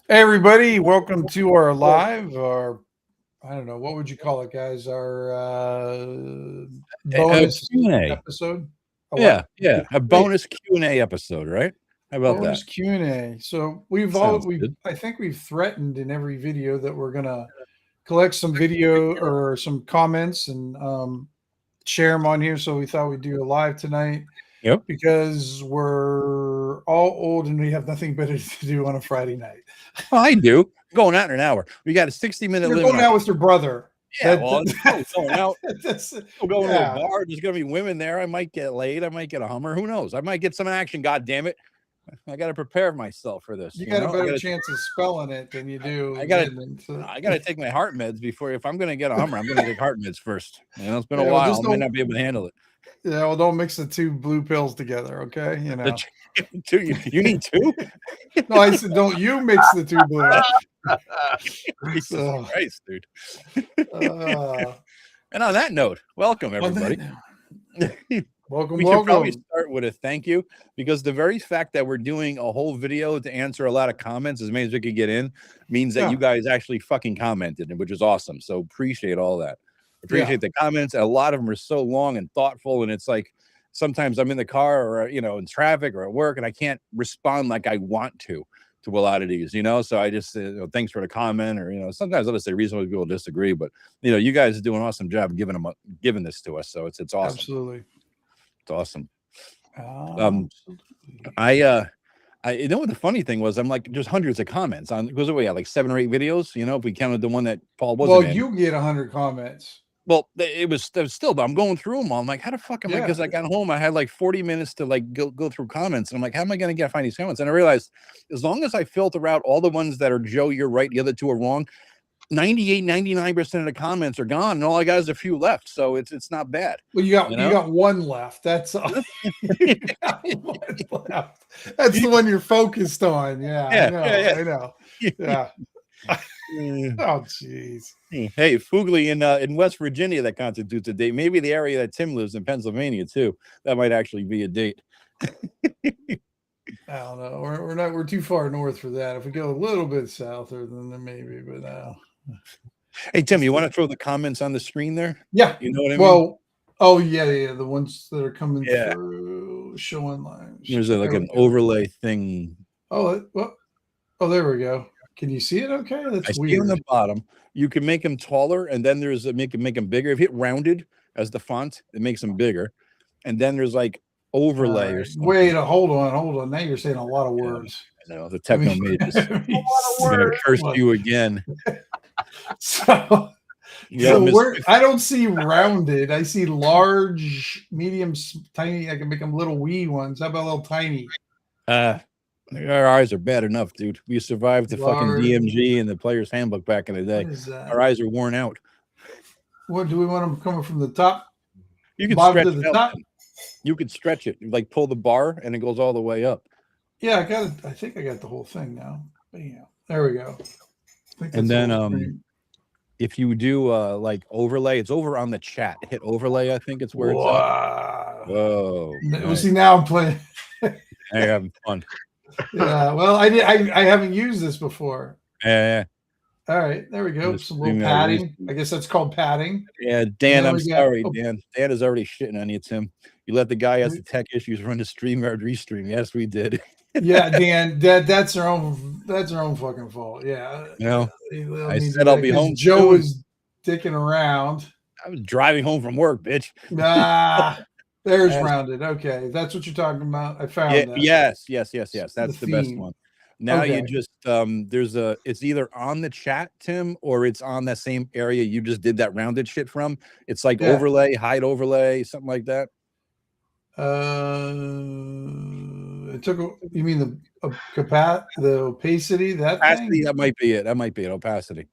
Hey everybody, welcome to our live, or I don't know, what would you call it, guys? Our bonus Q&A. episode. A Yeah, what? yeah, a Wait, bonus Q&A episode, right? How about that? bonus Q&A. So Sounds good. I think we've threatened in every video that we're gonna collect some video or some comments and share them on here. So we thought we'd do a live tonight Yep. because we're all old and we have nothing better to do on a Friday night. Oh, I do. Going out in an hour. We got a 60-minute You're limit going on. out with your brother. Yeah, well, going out. That's We'll go into a yeah. bar. There's gonna be women there. I might get laid. I might get a Hummer. Who knows? I might get some action. God damn it! I got to prepare myself for this. You got a know? better chance of spelling it than you do. I got to take my heart meds before. If I'm gonna get a Hummer, I'm gonna take heart meds first. It's been a Yeah, well, while. just I may not be able to handle it. Yeah, well, don't mix the two blue pills together, okay? You know. You need two? No, I said don't you mix the two blue. Jesus So, Christ, dude. And on that note, welcome everybody. Welcome, We should probably welcome. start with a thank you, because the very fact that we're doing a whole video to answer a lot of comments, as many as we could get in, means that Yeah. you guys actually fucking commented, which is awesome. So appreciate all that. Appreciate Yeah. the comments. And a lot of them are so long and thoughtful, and it's like sometimes I'm in the car or in traffic or at work, and I can't respond like I want to a lot of these, so I just thanks for the comment, or sometimes I'll just say reasonable people disagree, but you guys do an awesome job giving this to us, so it's awesome. Absolutely. It's awesome. Absolutely. I know what the funny thing was. I'm like, there's hundreds of comments on, because we had like 7 or 8 videos, if we counted the one that Paul wasn't in. You get 100 comments. Well, it was still, but I'm going through them all. I'm like, how the fuck am I? Because I got home, I had like 40 minutes to like go through comments, and I'm like, how am I going to find these comments? And I realized, as long as I filter out all the ones that are Joe, you're right, the other two are wrong, 99% of the comments are gone, and all I got is a few left. So it's not bad. Well, you got one left. That's all. One left. That's the one you're focused on. Yeah. I know. Yeah. Oh, jeez. Hey, Fugly in West Virginia, that constitutes a date. Maybe the area that Tim lives in, Pennsylvania, too. That might actually be a date. I don't know. We're too far north for that. If we go a little bit south, then maybe, but no. Hey, Tim, you want to throw the comments on the screen there? Yeah. You know what I mean? Well, oh yeah, the ones that are coming through showing lines. There's like an overlay thing. Oh, there we go. Can you see it? Okay, that's weird. See on the bottom. You can make them taller, and then there's make them bigger. If you hit rounded as the font, it makes them bigger. And then there's like overlay or something. Wait, hold on. Now you're saying a lot of words. I know, the techno mages. I'm gonna curse you again. So I don't see rounded. I see large, medium, tiny. I can make them little wee ones. How about a little tiny? Our eyes are bad enough, dude. We survived the fucking DMG and the player's handbook back in the day. Our eyes are worn out. What do we want them coming from the top? You can stretch it out. You could stretch it, like pull the bar, and it goes all the way up. Yeah, I got it. I think I got the whole thing now. Bam. There we go. And then if you do like overlay, it's over on the chat. Hit overlay, I think it's where it's at. Whoa. Nice. See, now I'm playing. I'm having fun. Yeah, well, I haven't used this before. Yeah. All right, there we go. Some little padding. I guess that's called padding. Yeah, Dan, I'm sorry, Dan. Dan is already shitting on you, Tim. You let the guy who has the tech issues run the StreamYard restream. Yes, we did. Yeah, Dan, that's their own fucking fault. Yeah. I said I'll be home. Joe was dicking around. I was driving home from work, bitch. Nah. There's rounded. Okay, that's what you're talking about. I found that. Yes. That's the best one. Now you just it's either on the chat, Tim, or it's on that same area you just did that rounded shit from. It's like overlay, hide overlay, something like that. It took. You mean the opacity? That opacity? That might be it. Opacity.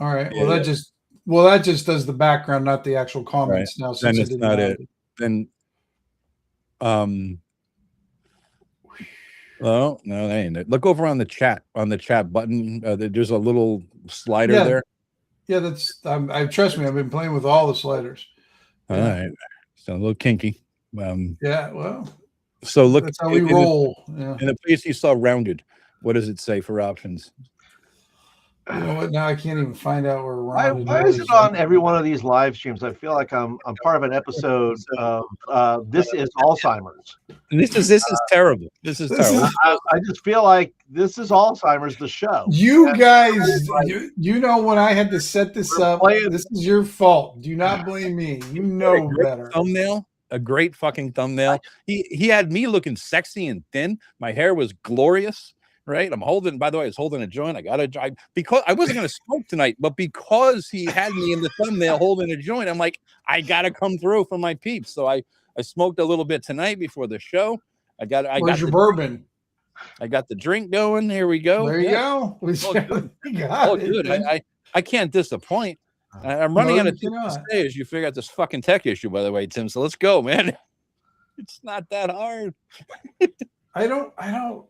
All right. Well, that just does the background, not the actual comments. Now, then it's not it. Then. Oh no, that ain't it. Look over on the chat button. There's a little slider there. Yeah, that's. Trust me, I've been playing with all the sliders. All right, so a little kinky. Yeah, well. So look. That's how we roll. In the place you saw rounded, what does it say for options? You know what? Now I can't even find out where Why is it on every one of these live streams? I feel like I'm part of an episode of This is Alzheimer's. This is terrible. This is terrible. I just feel like this is Alzheimer's, the show. You guys, you know when I had to set this up, this is your fault. Do not blame me. You know better. Thumbnail. A great fucking thumbnail. He had me looking sexy and thin. My hair was glorious. Right, I'm holding. By the way, I was holding a joint. Because I wasn't going to smoke tonight, but because he had me in the thumbnail holding a joint, I'm like, I got to come through for my peeps. So I smoked a little bit tonight before the show. Where's your bourbon? I got the drink going. Here we go. There you go. Good. I can't disappoint. I'm running out of things to say as you figure out this fucking tech issue, by the way, Tim. So let's go, man. It's not that hard. I don't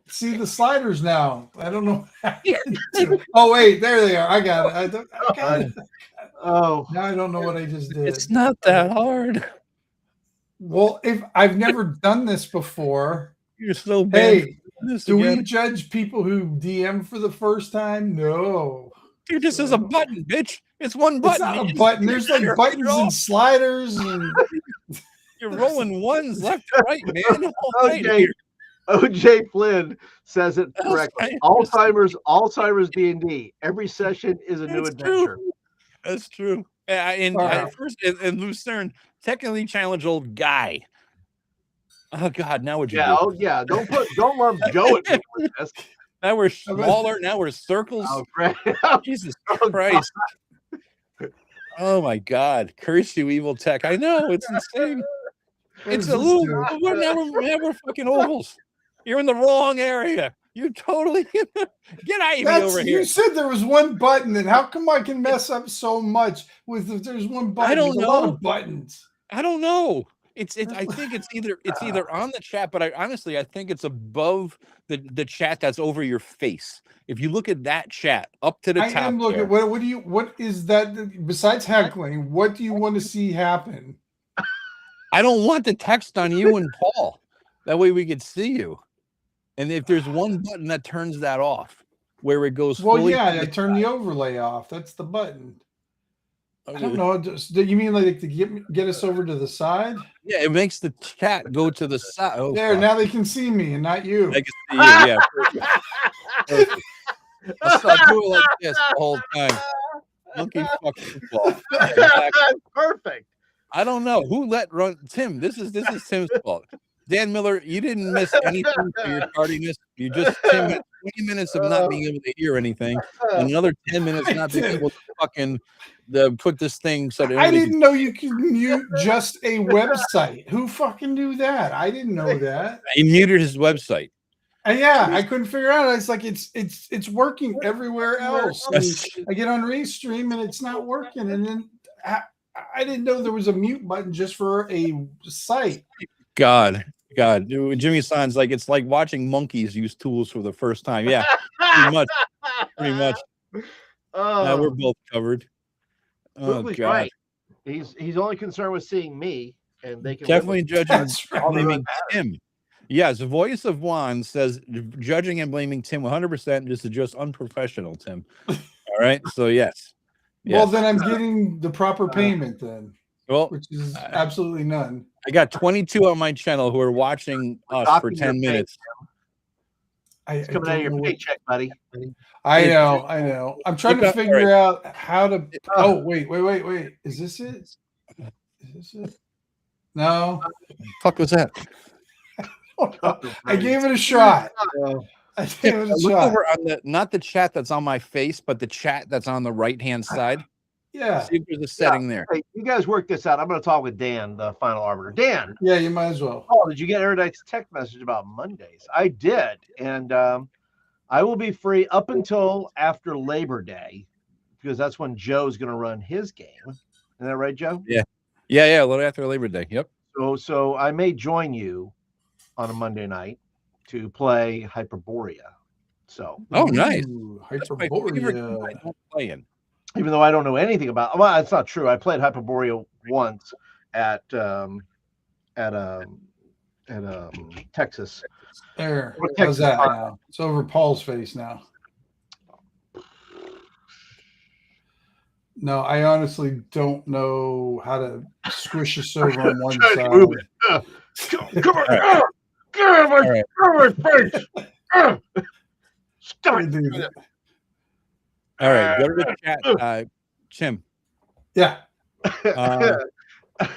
see the sliders now. I don't know. Oh wait, there they are. I got it. Oh, now I don't know what I just did. It's not that hard. Well, if I've never done this before, you're so bad. Hey, do we judge people who DM for the first time? No. Dude, this is a button, bitch. It's one button. It's not a button. There's like buttons and sliders. And... You're rolling ones left to right, man. OJ Flynn says it correctly. Alzheimer's D&D. Every session is a new adventure. That's true. First, in Lucerne, technically challenge old guy. Oh God, now would you? Yeah, Don't lump Joe at me with this. Now we're smaller. Now we're circles. Oh, Jesus Christ! Oh my God! Curse you, evil tech! I know it's insane. It's a little. Now we're fucking ovals. You're in the wrong area. You totally get Ivy over here. You said there was one button, and how come I can mess up so much with if there's one button? I don't know. A lot of buttons. I don't know. I think it's either on the chat, but I think it's above the chat that's over your face. If you look at that chat up to the top, am looking. What is that besides heckling? What do you want to see happen? I don't want the text on you and Paul. That way we could see you. And if there's one button that turns that off, where it goes. Well, I turn the overlay off. That's the button. Okay. I don't know. Do you mean like to get us over to the side? Yeah, it makes the chat go to the side. Oh, there, now they can see me and not you. They can see you. Yeah. Perfect. I'll do it like this the whole time. Monkey fucking football. Perfect. I don't know who let run Tim. This is Tim's fault. Dan Miller, you didn't miss anything for your tardiness. You just Tim had 20 minutes of not being able to hear anything, and another 10 minutes not being able to fucking put this thing so that I didn't know you could mute just a website. Who fucking knew that? I didn't know that. He muted his website. I couldn't figure out. It's like it's working everywhere else. I get on Restream and it's not working, and then I didn't know there was a mute button just for a site. God, Jimmy San's like it's like watching monkeys use tools for the first time. Yeah, pretty much. We're both covered. Oh God, right. He's only concerned with seeing me, and they can definitely judging blaming Tim. Yes, the voice of Juan says judging and blaming Tim 100%. This is just unprofessional, Tim. All right, so yes. Well, then I'm getting the proper payment then. Well, which is absolutely none. I got 22 on my channel who are watching us for 10 minutes. It's coming out of your paycheck, buddy. I know. I'm trying to figure out how to. Oh, wait. Is this it? No. Fuck was that? I gave it a shot. I gave it a Look shot. over on not the chat that's on my face, but the chat that's on the right-hand side. Yeah. See if there's a setting there. Hey, you guys work this out. I'm going to talk with Dan, the final arbiter. Dan. Yeah, you might as well. Oh, did you get Erudite's text message about Mondays? I did. And I will be free up until after Labor Day because that's when Joe's going to run his game. Isn't that right, Joe? Yeah. A little after Labor Day. Yep. So I may join you on a Monday night to play Hyperborea. So. Oh, nice. Hyperborea. I don't play in. Even though I don't know anything about, well, it's not true. I played Hyperborea once at Texas. There, how's that now? It's over Paul's face now. No, I honestly don't know how to squish us over on one Try to side. move it. Come on. Get out of my face. Stop Let me do it. that. All right, go to the chat, Tim. Yeah, Uh,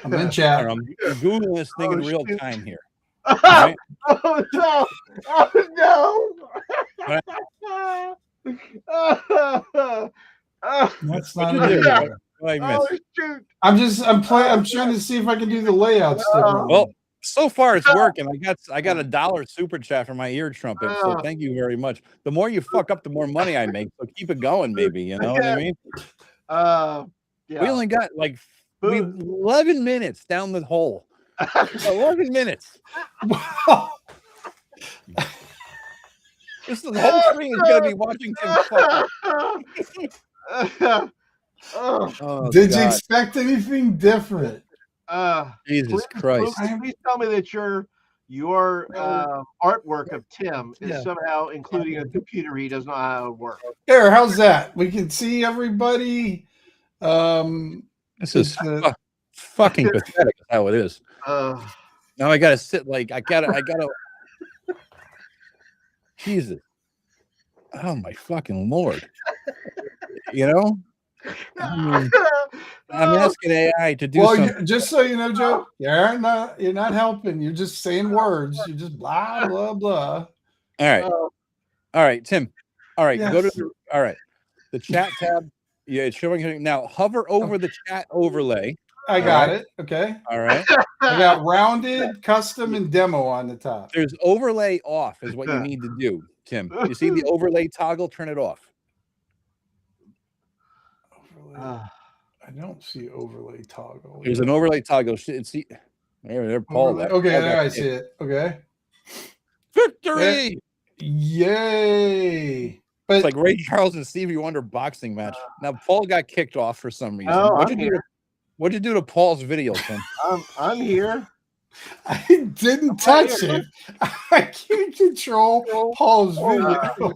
I'm in all chat. right, I'm Googling this thing in Oh, real shoot. time here. All right? Oh no! Oh no! That's What'd not you it do? either. What I Oh missed? shoot! I'm trying to see if I can do the layouts differently. Well, so far it's working. I got $1 super chat for my ear trumpet. So thank you very much. The more you fuck up, the more money I make. So keep it going, maybe. You know what I mean? Yeah. We only got like 11 minutes down the hole. 11 minutes. The whole screen is gonna be watching Tim fuck up. Oh, Did you God. expect anything different? Jesus Christ. Please tell me that your artwork of Tim is somehow including a computer he doesn't know how to work. Here, how's that? We can see everybody. This is fucking pathetic. Is how it is. Now I gotta sit like I gotta. Jesus. Oh my fucking Lord. You know? I'm asking AI to do something. Just so you know, Joe, you're not helping. You're just saying words. You're just blah blah blah. All right, Tim. All right, Yes. go to the chat tab. Yeah, it's showing here now. Hover over the chat overlay. I got it. Okay. All right. I got rounded, custom, and demo on the top. There's overlay off is what you need to do, Tim. You see the overlay toggle? Turn it off. I don't see overlay toggle. There's an overlay toggle. See, there, Paul. Okay, there I see it. Okay. Victory! Yay! But it's like Ray Charles and Stevie Wonder boxing match. Now Paul got kicked off for some reason. What'd you do to Paul's video, Tim? I'm here. I didn't touch it. I can't control Paul's video.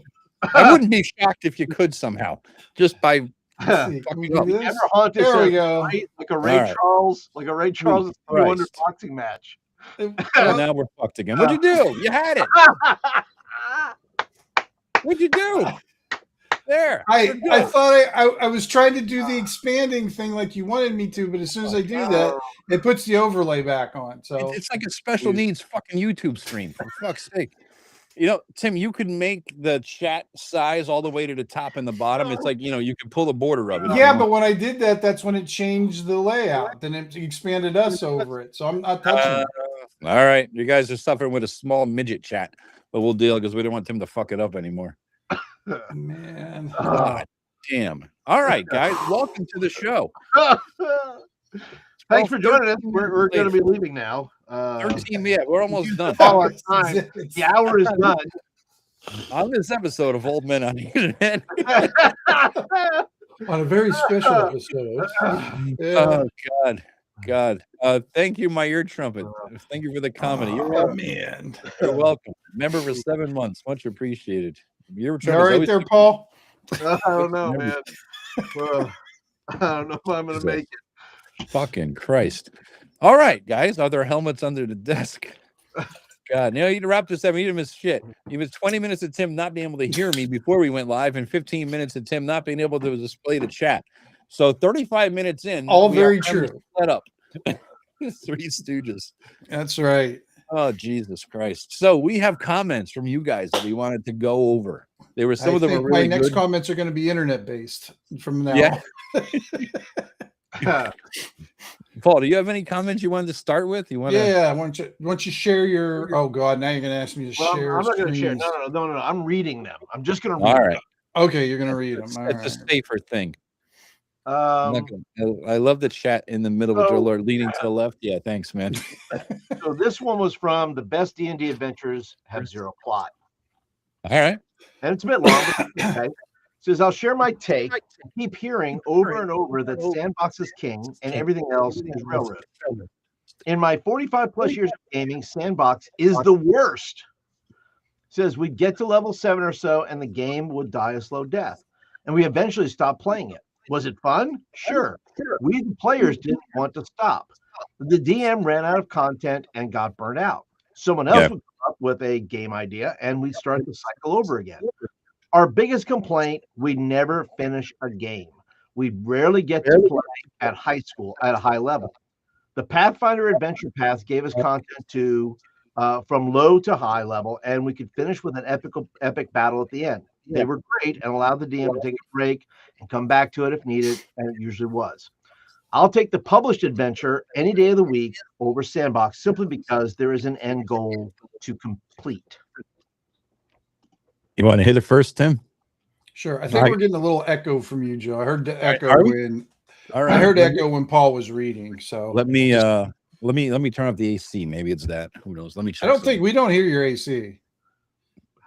I wouldn't be shocked if you could somehow, just by. Ever haunt this there we go. Like a Ray Charles, and Stevie Wonder boxing match. Now we're fucked again. What'd you do? You had it. What'd you do? There. I thought I was trying to do the expanding thing like you wanted me to, but as soon as I do that, it puts the overlay back on. So it's like a special needs fucking YouTube stream, for fuck's sake. You know, Tim, you could make the chat size all the way to the top and the bottom. It's like, you can pull the border of it. Yeah, but when I did that, that's when it changed the layout. Then it expanded us over it. So I'm not touching it. All right. You guys are suffering with a small midget chat, but we'll deal because we don't want Tim to fuck it up anymore. Man. God damn. All right, guys. Welcome to the show. Thanks for joining us. We're going to be leaving now. 13, we're almost done. All our time. The hour is done. On this episode of Old Men on the Internet. On a very special episode. Oh, God. Thank you, my ear trumpet. Thank you for the comedy. You're welcome. Man. You're welcome. Member for 7 months. Much appreciated. You're right there, Paul. I don't know, man. I don't know if I'm going to make it. Fucking Christ. All right, guys. Are there helmets under the desk? God, you to wrap this up. You didn't miss shit. It was 20 minutes of Tim not being able to hear me before we went live, and 15 minutes of Tim not being able to display the chat. So 35 minutes in. All very true. Set up. Three Stooges. That's right. Oh, Jesus Christ. So we have comments from you guys that we wanted to go over. There were some of them were really my next good. comments are going to be internet based from now on. Paul, do you have any comments you wanted to start with? Why don't you share your? Oh God, now you're going to ask me to share. I'm not going to share. No. I'm reading them. I'm just going to read. All right. Them. Okay, you're going to read them. It's a safer thing. I love the chat in the middle with Joe Lord leaning to the left. Yeah, thanks, man. So this one was from The Best D&D Adventures Have Zero Plot. All right. And it's a bit long. Okay. It says, I'll share my take. I keep hearing over and over that Sandbox is king and everything else is railroad. In my 45 plus years of gaming, Sandbox is the worst. It says we'd get to level 7 or so and the game would die a slow death. And we eventually stopped playing it. Was it fun? Sure. We, the players, didn't want to stop. The DM ran out of content and got burnt out. Someone else would come up with a game idea, and we'd start the cycle over again. Our biggest complaint, we never finish a game. We rarely get to play at high school at a high level. The Pathfinder Adventure Path gave us content to from low to high level, and we could finish with an epic battle at the end. They were great and allowed the DM to take a break and come back to it if needed, and it usually was. I'll take the published adventure any day of the week over Sandbox simply because there is an end goal to complete. You want to hit it first, Tim? Sure. I think we're getting a little echo from you, Joe. I heard the echo All right. I heard echo when Paul was reading. So let me turn off the AC. Maybe it's that. Who knows? Let me check. I don't think we don't hear your AC.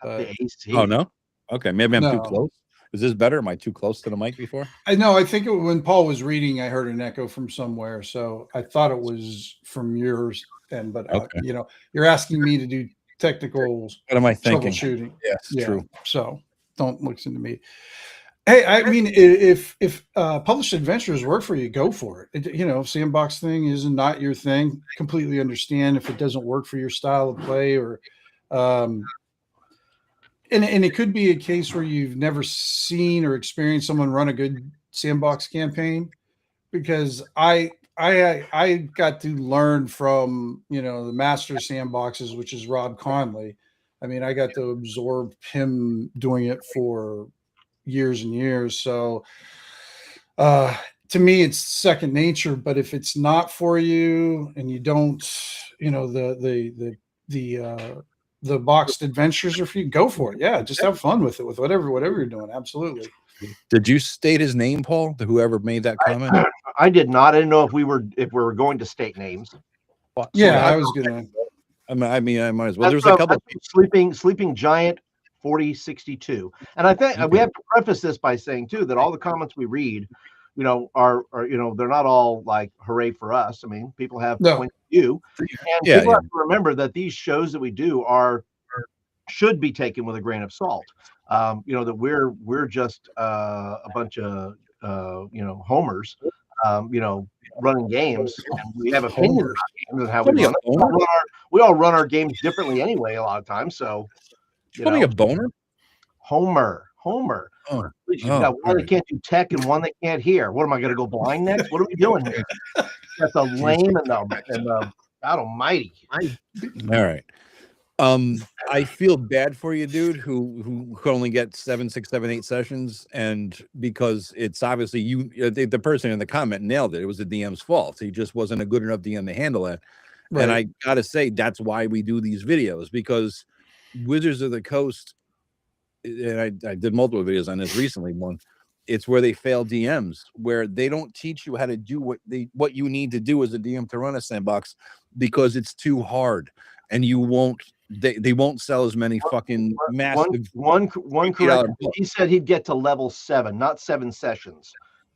The AC. Oh no. Okay, maybe I'm too close. Is this better? Am I too close to the mic before? I know. I think when Paul was reading, I heard an echo from somewhere. So I thought it was from yours. And but you know, you're asking me to do technical what am I thinking? Troubleshooting. Yes, true. So don't listen to me. Hey, I mean, if published adventures work for you, go for it. You know, sandbox thing is not your thing. Completely understand if it doesn't work for your style of play, or and it could be a case where you've never seen or experienced someone run a good sandbox campaign. Because I got to learn from, you know, the master of sandboxes, which is Rob Conley. I mean, I got to absorb him doing it for years and years. So to me, it's second nature. But if it's not for you and you don't, you know, the boxed adventures are for you, go for it. Yeah, just have fun with it, with whatever you're doing. Absolutely. Did you state his name, Paul? Whoever made that comment? I did not. I didn't know if we were going to state names. Yeah, I was gonna. I mean, I might as well. There's a couple. Sleeping Giant 4062, and I think we have to preface this by saying too that all the comments we read, you know, are you know, they're not all like hooray for us. I mean, people have points of view, and people have to remember that these shows that we do should be taken with a grain of salt. You know, that we're just a bunch of you know, homers, you know, running games, and we have opinions on games and how we run. We all run our games differently anyway a lot of times. So you call me a boner? Homer. Oh, you've got one that can't do tech and one that can't hear. What am I going to go blind next? What are we doing here? That's a lame and the God Almighty. All right. I feel bad for you, dude, who could only get 7, 6, 7, 8 sessions, and because it's obviously the person in the comment nailed it. It was the DM's fault. He just wasn't a good enough DM to handle it. Right. And I gotta say, that's why we do these videos, because Wizards of the Coast, and I did multiple videos on this recently. It's where they fail DMs, where they don't teach you how to do what you need to do as a DM to run a sandbox, because it's too hard, and you won't. They won't sell as many fucking massive. One correct. He said he'd get to level 7, not 7 sessions.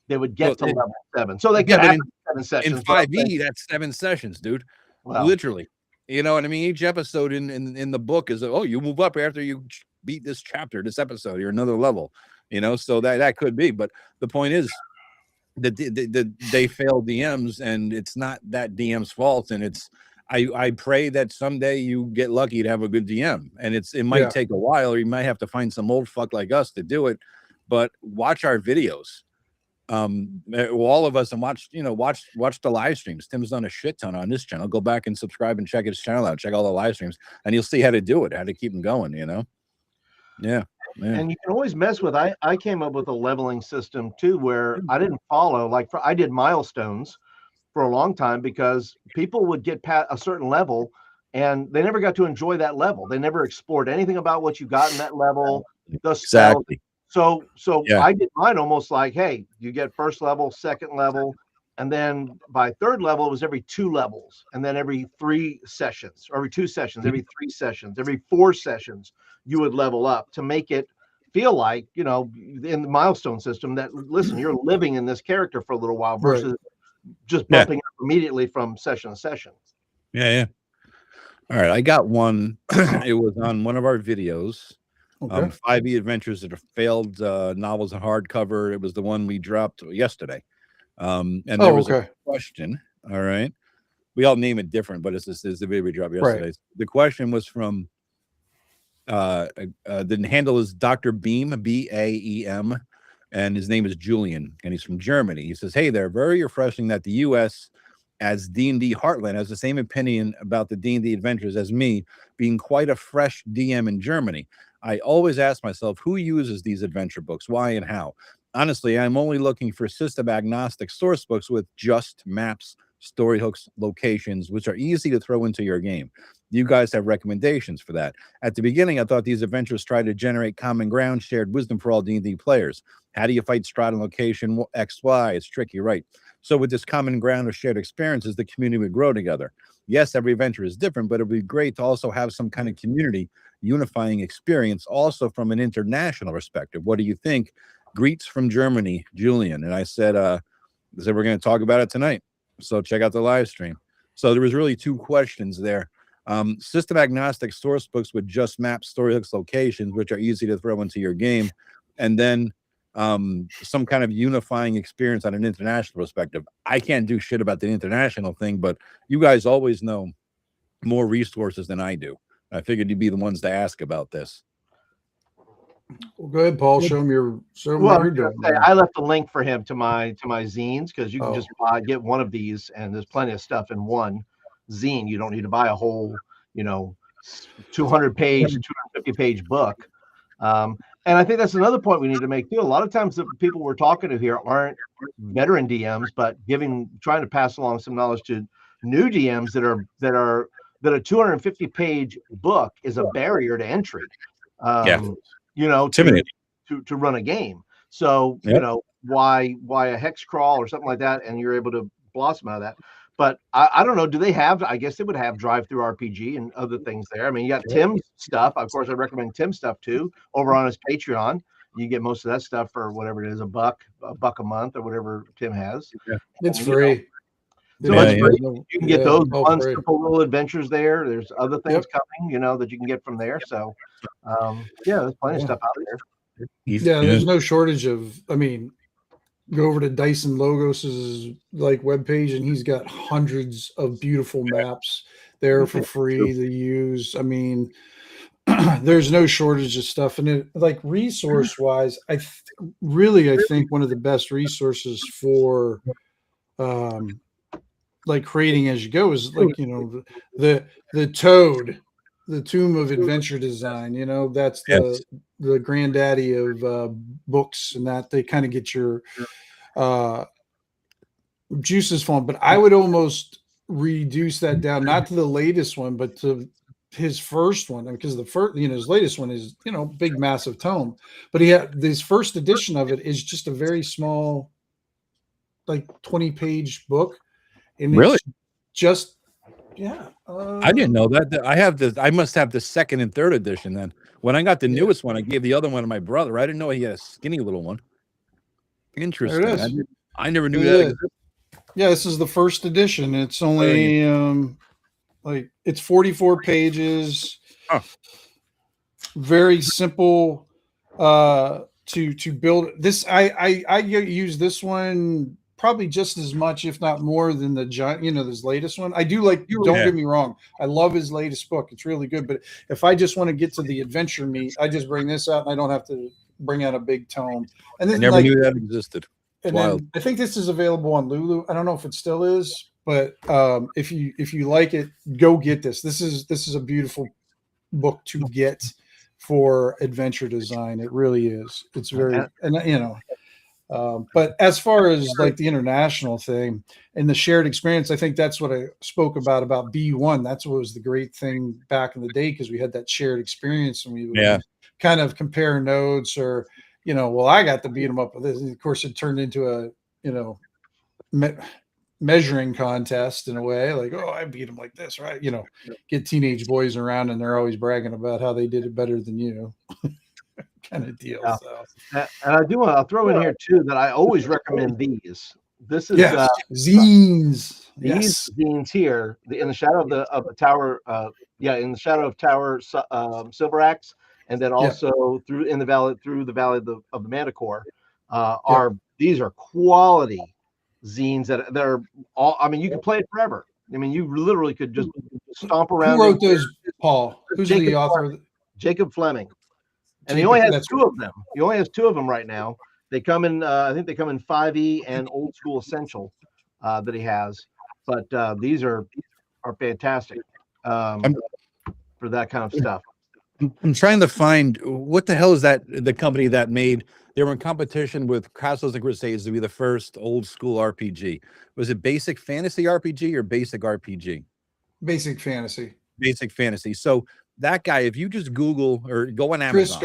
They would get to level 7, so they get 7 sessions. In 5e, that's 7 sessions, dude. Wow. Literally, you know what I mean? Each episode in the book is you move up after you beat this chapter, this episode, you're another level. You know, so that could be. But the point is that they fail DMs, and it's not that DM's fault, and it's. I pray that someday you get lucky to have a good DM, and it might take a while, or you might have to find some old fuck like us to do it. But watch our videos, all of us, and watch the live streams. Tim's done a shit ton on this channel. Go back and subscribe and check his channel out. Check all the live streams, and you'll see how to do it, how to keep them going. You know, yeah. And you can always mess with. I came up with a leveling system too, where I didn't follow I did milestones for a long time, because people would get past a certain level and they never got to enjoy that level. They never explored anything about what you got in that level. Exactly. So I did mine almost like, hey, you get first level, second level, and then by third level, it was every 2 levels, and then every 3 sessions, or every 2 sessions, every 3 sessions, every 4 sessions, you would level up to make it feel like, you know, in the milestone system that, listen, you're living in this character for a little while versus just bumping up immediately from session to session. Yeah. All right. I got one. It was on one of our videos. Okay. 5e Adventures that are failed novels and hardcover. It was the one we dropped yesterday. And there was a question. All right. We all name it different, but it's the video we dropped yesterday. Right. The question was from the handle is Dr. Beam, B-A-E-M, and his name is Julian, and he's from Germany. He says, hey there, very refreshing that the U.S. as D&D Heartland has the same opinion about the D&D Adventures as me, being quite a fresh DM in Germany. I always ask myself, who uses these adventure books, why and how? Honestly, I'm only looking for system agnostic source books with just maps, story hooks, locations, which are easy to throw into your game. You guys have recommendations for that. At the beginning, I thought these adventures tried to generate common ground, shared wisdom for all D&D players. How do you fight Strahd on location XY? It's tricky, right? So with this common ground of shared experiences, the community would grow together. Yes, every adventure is different, but it would be great to also have some kind of community unifying experience, also from an international perspective. What do you think? Greets from Germany, Julian. And I said we're going to talk about it tonight. So check out the live stream. So there was really two questions there. System agnostic source books with just maps, story hooks, locations, which are easy to throw into your game. And then some kind of unifying experience on an international perspective. I can't do shit about the international thing, but you guys always know more resources than I do. I figured you'd be the ones to ask about this. Well, go ahead, Paul. Show them what you're doing. I left a link for him to my zines, because you can just get one of these, and there's plenty of stuff in one zine. You don't need to buy a whole 200-page, 250-page book. And I think that's another point we need to make too. A lot of times the people we're talking to here aren't veteran DMs, but trying to pass along some knowledge to new DMs that a 250-page book is a barrier to entry. To run a game. So why a hex crawl or something like that, and you're able to blossom out of that. But I don't know. Do they have? I guess they would have Drive-Thru RPG and other things there. I mean, you got Tim's stuff. Of course, I recommend Tim's stuff too. Over on his Patreon, you get most of that stuff for whatever it is, a buck a month, or whatever Tim has. Yeah. It's free. You can get those fun, simple little adventures there. There's other things coming, that you can get from there. So, there's plenty of stuff out there. There's no shortage of. I mean, go over to Dyson Logos's webpage, and he's got hundreds of beautiful maps there for free to use. I mean, there's no shortage of stuff, and it, resource wise, I think one of the best resources for creating as you go is the Toad, the Tomb of Adventure Design. That's the granddaddy of books, and that they kind of get your juices flowing. But I would almost reduce that down, not to the latest one, but to his first one, because the first, his latest one is, big, massive tome, but he had this first edition of it is just a very small, 20-page book. And really? It's just, I didn't know that. I must have the second and third edition then. When I got the newest one, I gave the other one to my brother. I didn't know he had a skinny little one. Interesting. I never knew that. Yeah, this is the first edition. It's only it's 44 pages. Huh. Very simple to build. This I use this one probably just as much, if not more, than the giant, this latest one. I do don't get me wrong, I love his latest book. It's really good. But if I just want to get to the adventure meat, I just bring this out, and I don't have to bring out a big tome. And then I never knew that existed. And then I think this is available on Lulu. I don't know if it still is, but if you like it, go get this. This is a beautiful book to get for adventure design. It really is. It's very, but as far as the international thing and the shared experience, I think that's what I spoke about B1. That's what was the great thing back in the day, because we had that shared experience, and we would kind of compare notes, or I got to beat them up with this. And of course, it turned into a measuring contest in a way. I beat them like this, right? Get teenage boys around, and they're always bragging about how they did it better than you. Kind of deal. Yeah. So. And I'll throw in here too that I always recommend these. This is zines. These zines here, in the shadow of the tower. In the shadow of Tower Silver Axe, and then also through the valley of the Manticore. These are quality zines that are all. I mean, you can play it forever. I mean, you literally could just stomp around. Who wrote those, Paul? Who's the author? Jacob Fleming. And he only has two of them. He only has two of them right now. They come in, I think they come in 5e and Old School Essential that he has. But these are fantastic for that kind of stuff. I'm trying to find what the hell is that the company that made. They were in competition with Castles and Crusades to be the first old school RPG. Was it Basic Fantasy RPG or Basic RPG? Basic Fantasy. Basic Fantasy. So that guy, if you just Google or go on Amazon. Chris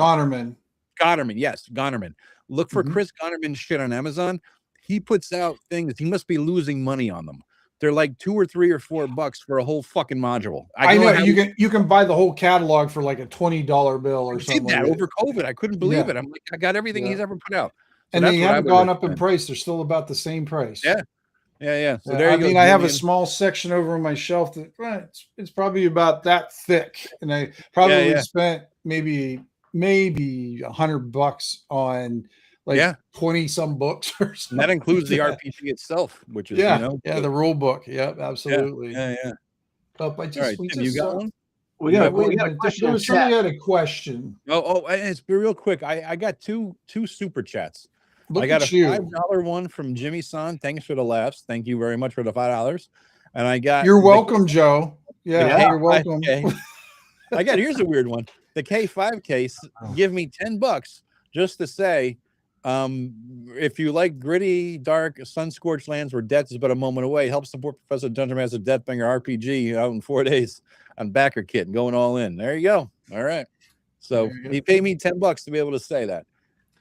Gonnerman. Yes, Gonnerman. Look for Chris Gonnerman shit on Amazon. He puts out things. He must be losing money on them. They're like $2 or $3 or $4 for a whole fucking module. I know you can buy the whole catalog for like a $20 bill or something. Did that over COVID. I couldn't believe it. I'm like, I got everything he's ever put out. So and they haven't gone up in price. They're still about the same price. Yeah. So there you go. I mean, I have a small section over on my shelf that it's probably about that thick, and I probably spent maybe $100 on like 20 some books or something. And that includes the RPG itself, which is the rule book. Yep, absolutely. Yeah. But You got one? We got a question. Somebody had a question. Oh, it's real quick. I got two super chats. Look I got a $5 one from Jimmy San. Thanks for the laughs. Thank you very much for the $5. And I got. You're welcome, Joe. Yeah, you're welcome. Here's a weird one. The K5 case. Give me $10 just to say, if you like gritty, dark, sun-scorched lands where death is but a moment away, help support Professor Dungeon Master Deathbringer RPG out in 4 days on backer kit and going all in. There you go. All right. So he paid me $10 to be able to say that.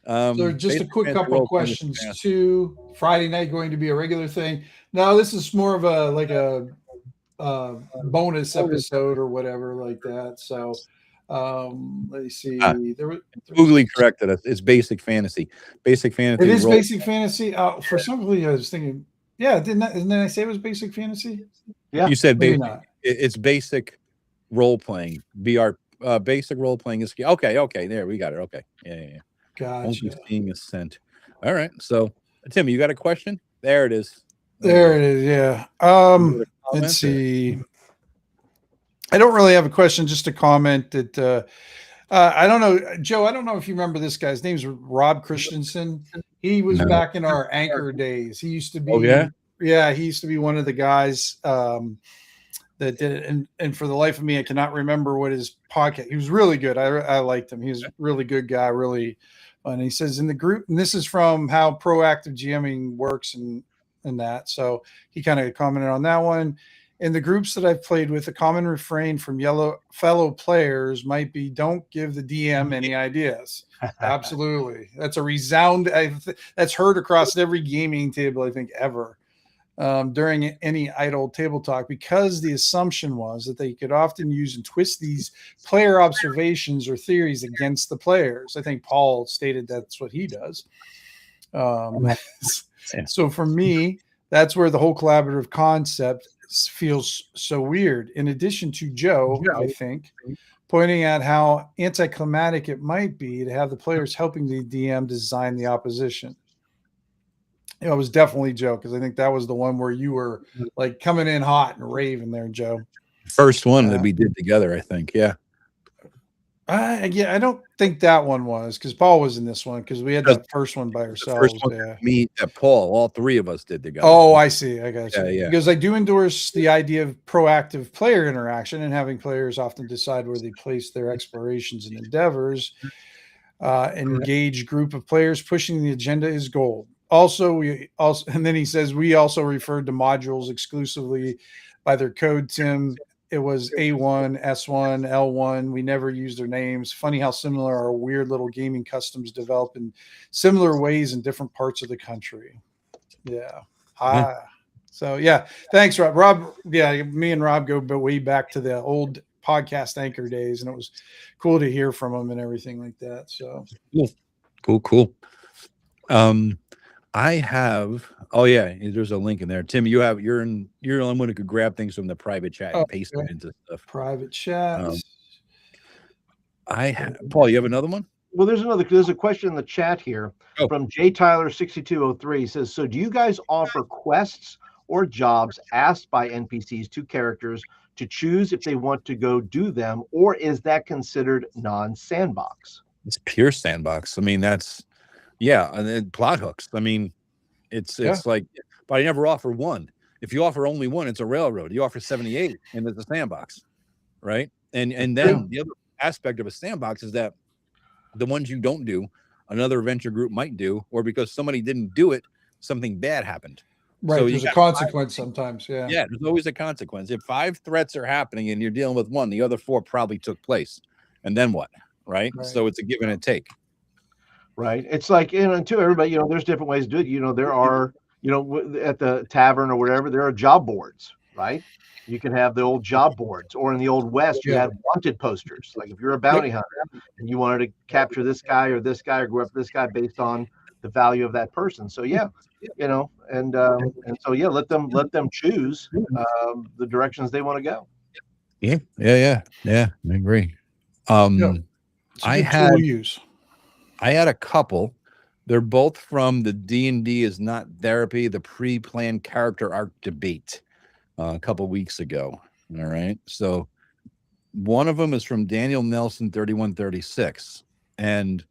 So just a quick couple of questions too. Friday night going to be a regular thing. No, this is more of a bonus episode or whatever like that. So let's see. Googly corrected us. It's Basic Fantasy. Basic Fantasy. It is Basic Fantasy. For some reason, I was thinking, didn't I say it was Basic Fantasy? Yeah, you said it's Basic Role Playing. Basic Role Playing is okay. There we got it. Okay, yeah. Gotcha. Being a scent. All right. So, Tim, you got a question? There it is. There it is. Yeah. Let's see. I don't really have a question. Just a comment that I don't know, Joe. I don't know if you remember this guy's name's Rob Christensen. He was back in our Anchor days. He used to be. Oh yeah. Yeah, he used to be one of the guys that did it. And for the life of me, I cannot remember what his podcast. He was really good. I liked him. He was a really good guy. Really. And he says in the group, and this is from how proactive GMing works and that. So he kind of commented on that one. In the groups that I've played with, a common refrain from fellow players might be, don't give the DM any ideas. Absolutely. That's a that's heard across every gaming table, I think, ever. During any idle table talk, because the assumption was that they could often use and twist these player observations or theories against the players. I think Paul stated that's what he does. So for me, that's where the whole collaborative concept feels so weird. In addition to Joe, I think, pointing out how anticlimactic it might be to have the players helping the DM design the opposition. It was definitely Joe, because I think that was the one where you were like coming in hot and raving there, Joe. First one that we did together, I think. Yeah. I don't think that one was, because Paul was in this one, because we had that first one by ourselves. First one, me, Paul, all three of us did together. Oh, I see. I got you. Yeah. Because I do endorse the idea of proactive player interaction and having players often decide where they place their explorations and endeavors. Engaged group of players pushing the agenda is gold. And then he says we also referred to modules exclusively by their code, Tim. It was A1, S1, L1. We never used their names. Funny how similar our weird little gaming customs develop in similar ways in different parts of the country. Yeah. So yeah, thanks, Rob. Rob, yeah, me and Rob go way back to the old podcast Anchor days, and it was cool to hear from him and everything like that. So cool. I have. Oh yeah, there's a link in there. Tim, you're the only one who could grab things from the private chat and paste them into stuff. Private chat. Paul, you have another one? Well, there's a question in the chat here from J Tyler 6203. Says, so do you guys offer quests or jobs asked by NPCs to characters to choose if they want to go do them, or is that considered non-sandbox? It's pure sandbox. I mean, and then plot hooks. I mean, it's like, but I never offer one. If you offer only one, it's a railroad. You offer 78 and it's a sandbox, right? And then the other aspect of a sandbox is that the ones you don't do, another adventure group might do, or because somebody didn't do it, something bad happened. Right. So there's a consequence sometimes. Yeah. Yeah. There's always a consequence. If 5 threats are happening and you're dealing with one, the other 4 probably took place. And then what? Right. So it's a give and a take. Right. It's like, too, everybody, there's different ways to do it. There are, at the tavern or whatever, there are job boards, right? You can have the old job boards, or in the old West, you had wanted posters. Like if you're a bounty hunter and you wanted to capture this guy or go up this guy based on the value of that person. So and so let them choose the directions they want to go. Yeah. I agree. I had a couple. They're both from the D&D is not therapy, the pre-planned character arc debate. A couple weeks ago. All right. So one of them is from Daniel Nelson 3136. And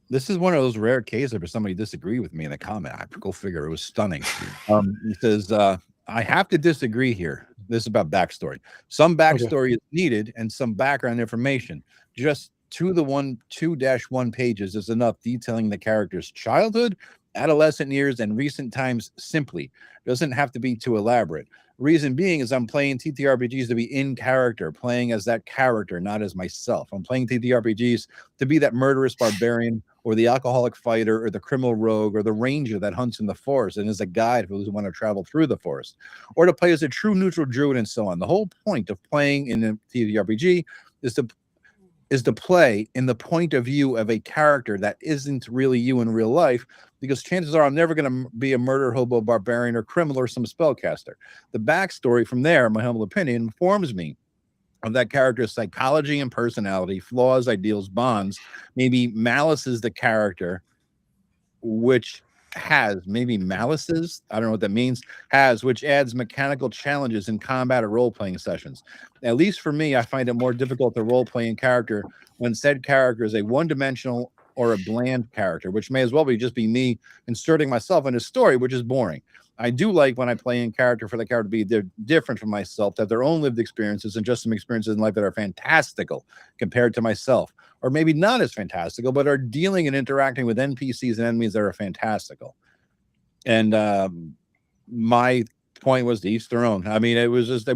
this is one of those rare cases where somebody disagreed with me in a comment. I go figure, it was stunning. He says, I have to disagree here. This is about backstory. Some backstory is needed and some background information. Just 2-1 pages is enough detailing the character's childhood, adolescent years, and recent times simply. Doesn't have to be too elaborate. Reason being is I'm playing TTRPGs to be in character, playing as that character, not as myself. I'm playing TTRPGs to be that murderous barbarian or the alcoholic fighter or the criminal rogue or the ranger that hunts in the forest and is a guide for those who want to travel through the forest, or to play as a true neutral druid and so on. The whole point of playing in a TTRPG is to play in the point of view of a character that isn't really you in real life, because chances are I'm never going to be a murder hobo, barbarian, or criminal, or some spellcaster. The backstory from there, in my humble opinion, informs me of that character's psychology and personality, flaws, ideals, bonds. Maybe Malice is the character, which has maybe malices, I don't know what that means, which adds mechanical challenges in combat or role-playing sessions. At least for me, I find it more difficult to role-play in character when said character is a one-dimensional or a bland character, which may as well just be me inserting myself in a story, which is boring. I do like when I play in character for the character to be different from myself, to have their own lived experiences and just some experiences in life that are fantastical compared to myself, or maybe not as fantastical, but are dealing and interacting with NPCs and enemies that are fantastical. And my point was to each their own. I mean, there's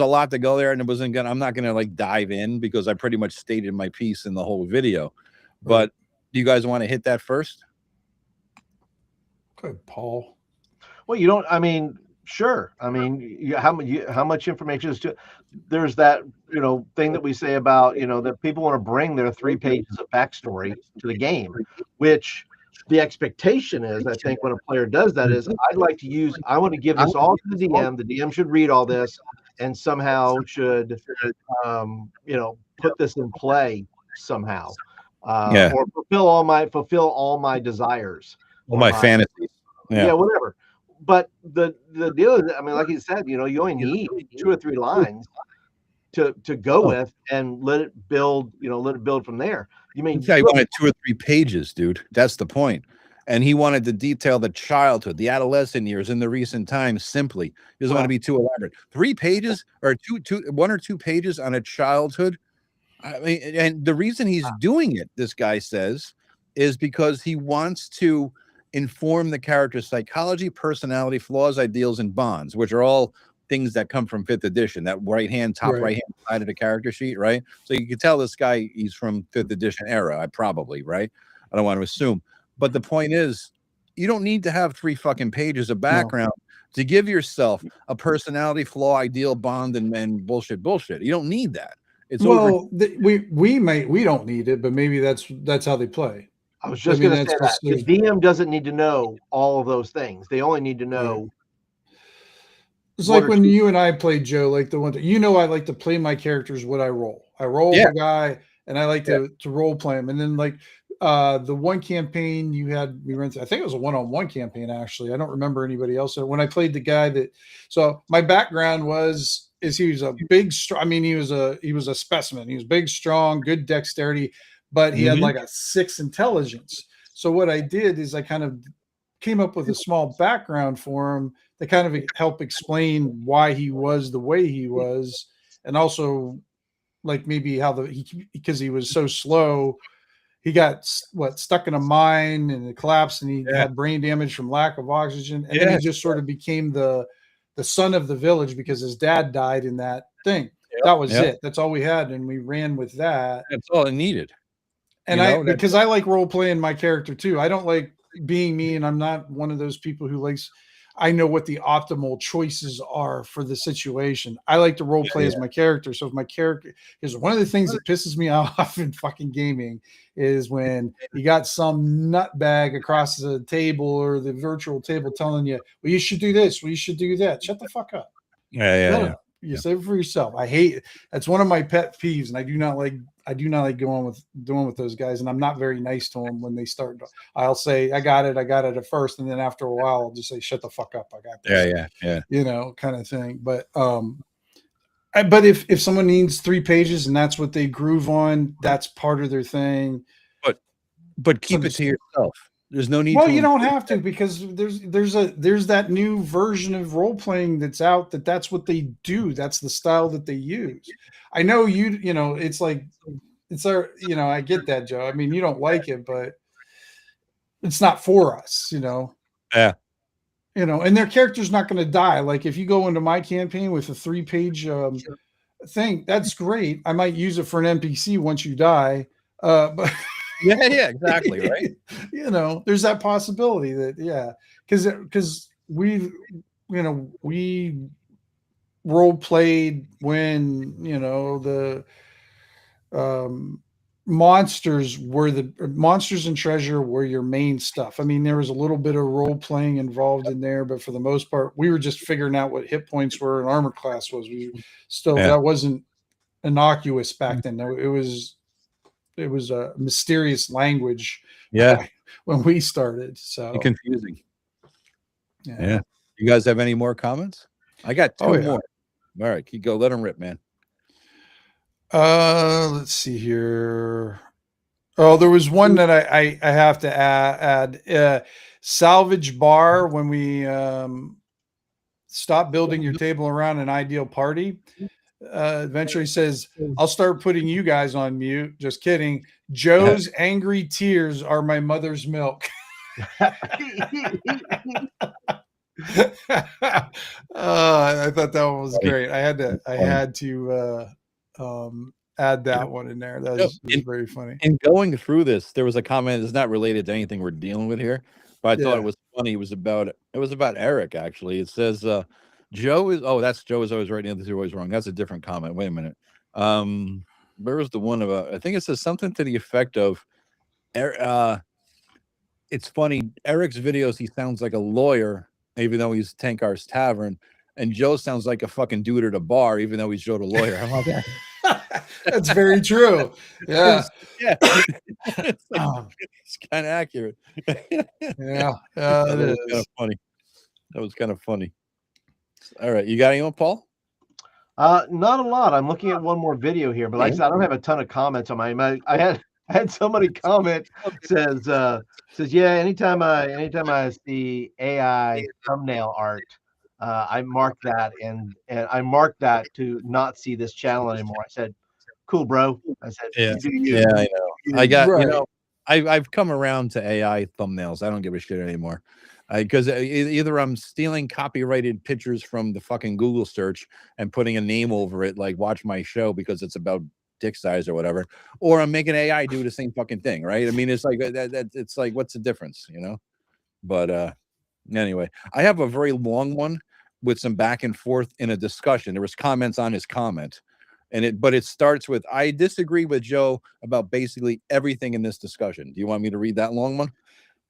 a lot to go there, and I'm not gonna like dive in because I pretty much stated my piece in the whole video. But do you guys want to hit that first? Good, Paul. Well, sure. I mean, how much information is there's that, thing that we say about, that people want to bring their 3 pages of backstory to the game, which the expectation is, I think, when a player does that is, I want to give this all to the DM. The DM should read all this and somehow should, put this in play somehow, or fulfill all my desires, all my fantasies, whatever. But the deal is, like you said, you only need 2 or 3 lines to go with, and let it build from there. He wanted 2 or 3 pages, dude. That's the point. And he wanted to detail the childhood, the adolescent years, in the recent times simply. He doesn't want to be too elaborate. 3 pages or 1 or 2 pages on a childhood. I mean, and the reason he's doing it, this guy says, is because he wants to inform the character's psychology, personality, flaws, ideals, and bonds, which are all things that come from 5th edition, that right-hand side of the character sheet, right? So you can tell this guy, he's from 5th edition era, right? I don't want to assume. But the point is, you don't need to have 3 fucking pages of background to give yourself a personality, flaw, ideal, bond, and bullshit. You don't need that. It's we don't need it, but maybe that's how they play. I was just going to say that. The DM doesn't need to know all of those things. They only need to know. It's like when you and I played, Joe, like the one I like to play my characters what I roll. I roll the guy, and I like to role play them. And then like the one campaign we ran through, I think it was a one-on-one campaign actually. I don't remember anybody else. So when I played the guy so my background is he was a big, I mean, he was a specimen. He was big, strong, good dexterity, but he had like a 6 intelligence. So what I did is I kind of came up with a small background for him to kind of help explain why he was the way he was, and also like maybe how because he was so slow, he got stuck in a mine and it collapsed, and he had brain damage from lack of oxygen, and then he just sort of became the son of the village because his dad died in that thing. That was it. That's all we had, and we ran with that. That's all it needed. And because I like role playing my character too. I don't like being me, and I'm not one of those people who likes. I know what the optimal choices are for the situation. I like to role play as my character. So if my character is one of the things that pisses me off in fucking gaming is when you got some nutbag across the table or the virtual table telling you, well, you should do this. Well, you should do that. Shut the fuck up. You save it for yourself. I hate it. That's one of my pet peeves. And I do not like going with those guys. And I'm not very nice to them when they start. I'll say, I got it at first. And then after a while, I'll just say, shut the fuck up. I got this. Yeah. You know, kind of thing. But, but if someone needs 3 pages and that's what they groove on, that's part of their thing. But keep it to yourself. There's no need. Well, you don't have to, because there's that new version of role playing that's out. That's what they do. That's the style that they use. I know you know, it's like I get that, Joe. I mean, you don't like it, but it's not for us, you know. Yeah. You know, and their character's not going to die. Like if you go into my campaign with a 3-page thing, that's great. I might use it for an NPC once you die, but. Yeah, exactly, right. You know, there's that possibility that because we role played when the monsters and treasure were your main stuff. I mean, there was a little bit of role playing involved in there, but for the most part, we were just figuring out what hit points were and armor class was. That wasn't innocuous back then. It was a mysterious language. When we started, so confusing. Yeah. You guys have any more comments? I got 2 more. All right, go. Let them rip, man. Let's see here. Oh, there was one that I have to add. Salvage Bar, when we stopped building your table around an ideal party. Eventually says, I'll start putting you guys on mute. Just kidding. Joe's angry tears are my mother's milk. I thought that one was great. I had to add that one in there. That was very funny. And going through this, there was a comment that's not related to anything we're dealing with here, but I thought it was funny. It was about Eric, actually. It says Joe is always right. The others are always wrong. That's a different comment. Wait a minute. Where was the one about? I think it says something to the effect of, it's funny. Eric's videos, he sounds like a lawyer, even though he's Tankar's Tavern, and Joe sounds like a fucking dude at a bar, even though he's Joe the lawyer. How about that? That's very true. Yeah. It's kind of accurate. Yeah. That was kind of funny. That was kind of funny. All right, you got anyone, Paul? Not a lot. I'm looking at one more video here, but like I said, I don't have a ton of comments on my. I had somebody comment says yeah. Anytime I see AI thumbnail art, I mark that and I marked that to not see this channel anymore. I said, "Cool, bro." I said, I know. I got I've come around to AI thumbnails. I don't give a shit anymore. Because either I'm stealing copyrighted pictures from the fucking Google search and putting a name over it, like watch my show because it's about dick size or whatever, or I'm making AI do the same fucking thing, right? I mean, it's like that. It's like, what's the difference, you know? But anyway, I have a very long one with some back and forth in a discussion. There was comments on his comment, but it starts with, I disagree with Joe about basically everything in this discussion. Do you want me to read that long one?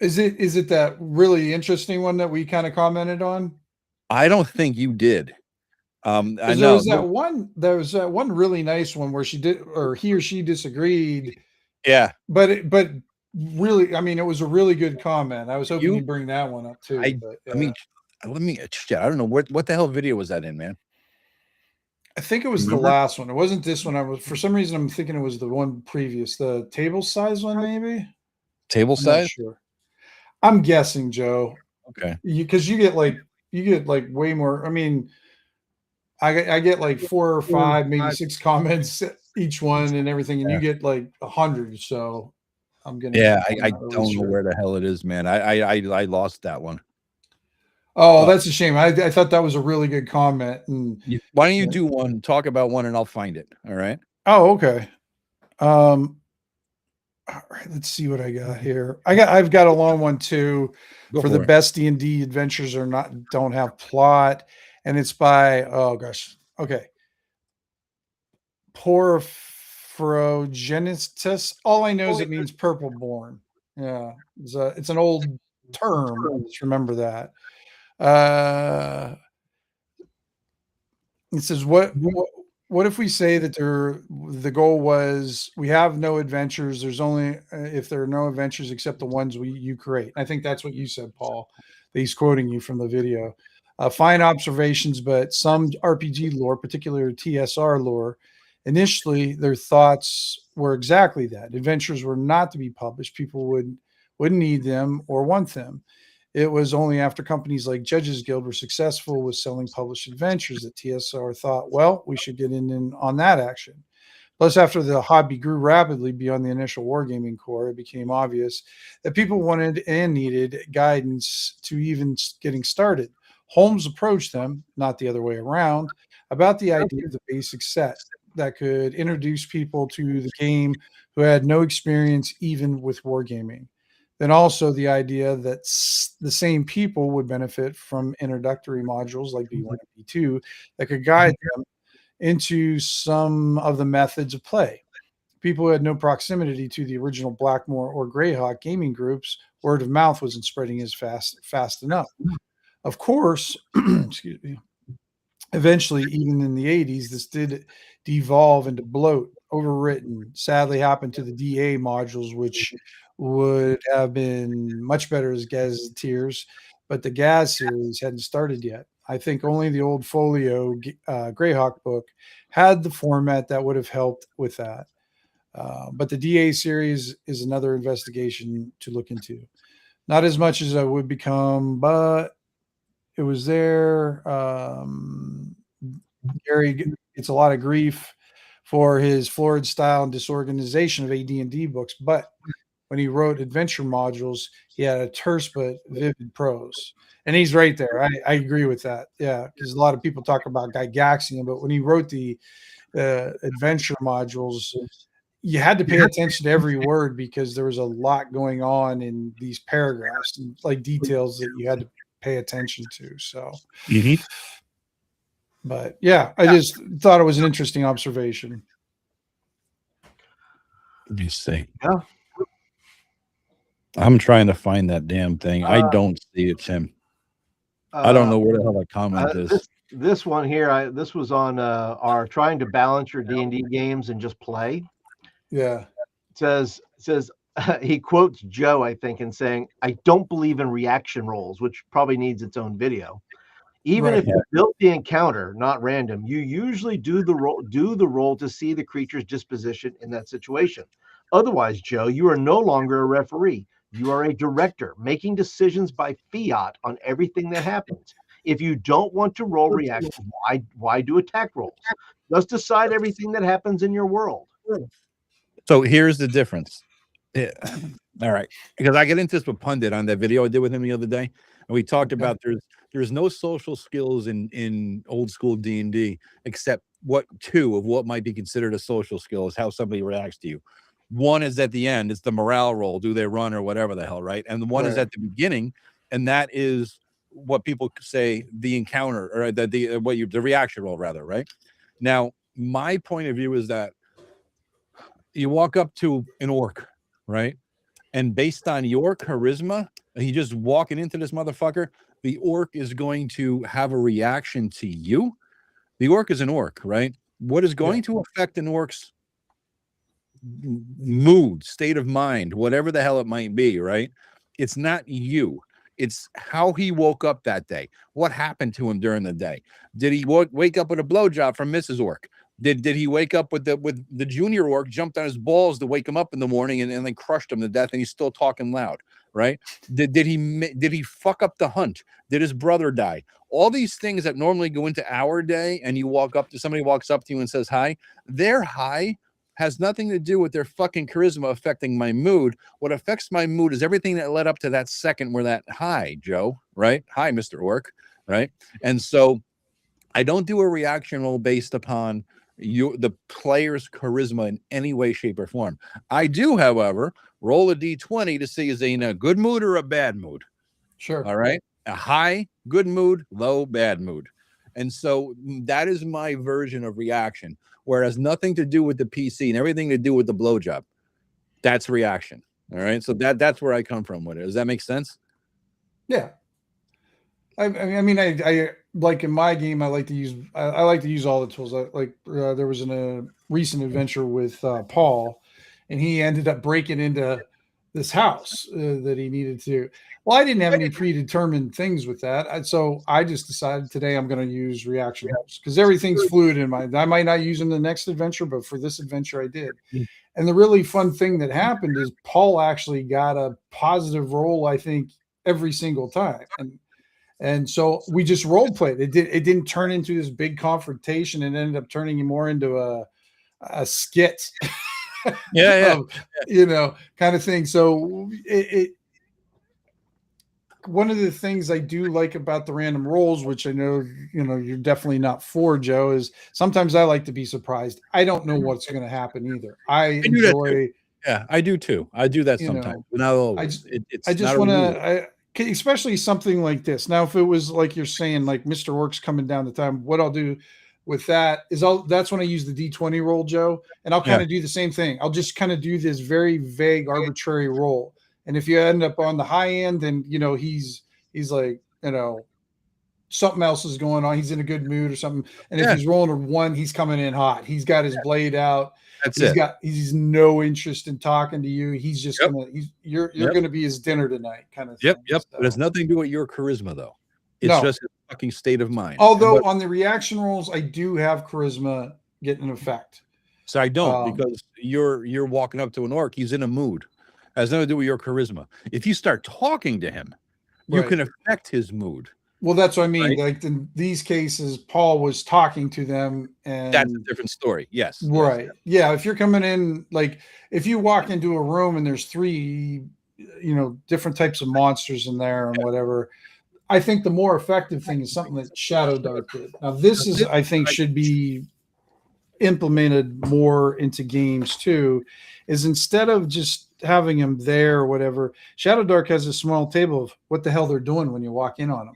Is it that really interesting one that we kind of commented on? I don't think you did. I know there was that one really nice one where he or she disagreed. Yeah. But really, I mean, it was a really good comment. I was hoping you'd bring that one up too. I mean, let me I don't know what the hell video was that in, man. I think it was the last one. It wasn't this one. For some reason I'm thinking it was the one previous, the table size one, maybe. Table size? Sure. I'm guessing, Joe. Okay. Because you get like way more. I mean, I get like 4 or 5, maybe 6 comments each one and everything, and you get like 100. So I'm gonna. Yeah, I don't know where the hell it is, man. I lost that one. Oh, that's a shame. I thought that was a really good comment. And why don't you do one? Talk about one, and I'll find it. All right. Oh, okay. All right. Let's see what I got here. I've got a long one too. For the best D&D adventures don't have plot, and it's by okay. Porphyrogenitus. All I know is it means purple born. Yeah, it's an old term. Just remember that. It says what if we say that the goal was we have no adventures, there's only if there are no adventures except the ones you create. I think that's what you said, Paul. He's quoting you from the video. Fine observations, but some RPG lore, particularly TSR lore, initially their thoughts were exactly that. Adventures were not to be published. People wouldn't need them or want them. It was only after companies like Judges Guild were successful with selling published adventures that TSR thought, well, we should get in on that action. Plus, after the hobby grew rapidly beyond the initial wargaming core, it became obvious that people wanted and needed guidance to even getting started. Holmes approached them, not the other way around, about the idea of the basic set that could introduce people to the game who had no experience even with wargaming. Then also the idea that the same people would benefit from introductory modules like B1 and B2 that could guide them into some of the methods of play. People who had no proximity to the original Blackmore or Greyhawk gaming groups, word of mouth wasn't spreading as fast enough. Of course, excuse me, eventually, even in the 80s, this did devolve into bloat, overwritten, sadly happened to the DA modules, which would have been much better as Gazetteers, but the Gaz series hadn't started yet. I think only the old Folio Greyhawk book had the format that would have helped with that. But the DA series is another investigation to look into. Not as much as I would become, but it was there. Gary gets a lot of grief for his florid style and disorganization of AD&D books, but when he wrote adventure modules, he had a terse but vivid prose. And he's right there. I agree with that. Yeah, because a lot of people talk about Gygaxian, but when he wrote the adventure modules, you had to pay attention to every word because there was a lot going on in these paragraphs and like details that you had to pay attention to. So, but yeah, I just thought it was an interesting observation. Let me see. Yeah. I'm trying to find that damn thing. I don't see it, Tim. I don't know where the hell that comment is. This one here, this was on our trying to balance your D&D games and just play. Yeah. It says he quotes Joe, I think, in saying, I don't believe in reaction rolls, which probably needs its own video. Even if you built the encounter, not random, you usually do the roll to see the creature's disposition in that situation. Otherwise, Joe, you are no longer a referee. You are a director making decisions by fiat on everything that happens. If you don't want to roll reactions, why do attack rolls? Just decide everything that happens in your world. So here's the difference. Yeah. All right. Because I get into this with Pundit on that video I did with him the other day. And we talked about there's no social skills in old school D&D except two of what might be considered a social skill is how somebody reacts to you. One is at the end, it's the morale roll, do they run or whatever the hell, right? And the one is at the beginning, and that is what people say the encounter or the reaction roll rather, right? Now, my point of view is that you walk up to an orc, right? And based on your charisma, you just walking into this motherfucker, the orc is going to have a reaction to you The orc is an orc, right? What is going to affect an orc's mood, state of mind, whatever the hell it might be, right? It's not you. It's how he woke up that day. What happened to him during the day? Did he wake up with a blowjob from Mrs. Orc? Did he wake up with the junior orc jumped on his balls to wake him up in the morning and then crushed him to death and he's still talking loud, right? Did he fuck up the hunt? Did his brother die? All these things that normally go into our day, and you walk up to somebody, walks up to you and says hi, their hi has nothing to do with their fucking charisma affecting my mood. What affects my mood is everything that led up to that second where that hi, Joe, right? Hi, Mr. Orc, right? And so I don't do a reaction roll based upon the player's charisma in any way, shape, or form. I do, however, roll a d20 to see is he in a good mood or a bad mood. Sure. All right. A high, good mood, low, bad mood. And so that is my version of reaction, whereas nothing to do with the PC and everything to do with the blowjob. That's reaction. All right. So that's where I come from with it. Does that make sense? Yeah. I mean, I like in my game, I like to use all the tools. There was a recent adventure with Paul, and he ended up breaking into this house that he needed to. Well, I didn't have any predetermined things with that, so I just decided today I'm going to use reaction because everything's fluid in my. I might not use them the next adventure, but for this adventure, I did. And the really fun thing that happened is Paul actually got a positive roll, I think, every single time, and so we just role played. It didn't turn into this big confrontation and ended up turning more into a skit. Kind of thing. So one of the things I do like about the random rolls, which I know, you're definitely not for, Joe, is sometimes I like to be surprised. I don't know what's going to happen either. I enjoy. Yeah, I do too. I do that sometimes. Not always. I just want to, especially something like this. Now, if it was like you're saying, like Mr. Orc's coming down the time, what I'll do with that is that's when I use the D20 roll, Joe, and I'll kind of do the same thing. I'll just kind of do this very vague, arbitrary roll. And if you end up on the high end, then, he's like, something else is going on. He's in a good mood or something. And if he's rolling a 1, he's coming in hot. He's got his blade out. He's no interest in talking to you. He's just you're going to be his dinner tonight, kind of thing. Yep. But it has nothing to do with your charisma, though. It's just his fucking state of mind. Although on the reaction rolls, I do have charisma get an effect. So I don't, because you're walking up to an orc. He's in a mood. It has nothing to do with your charisma. If you start talking to him, you can affect his mood. Well, that's what I mean. Right? Like in these cases, Paul was talking to them, and that's a different story. Yes. Right. Yes. Yeah. If you're coming in, like if you walk into a room and there's 3, different types of monsters in there and whatever, I think the more effective thing is something that Shadow Dark did. Now, this is, I think, should be implemented more into games too, is instead of just having them there or whatever, Shadow Dark has a small table of what the hell they're doing when you walk in on them.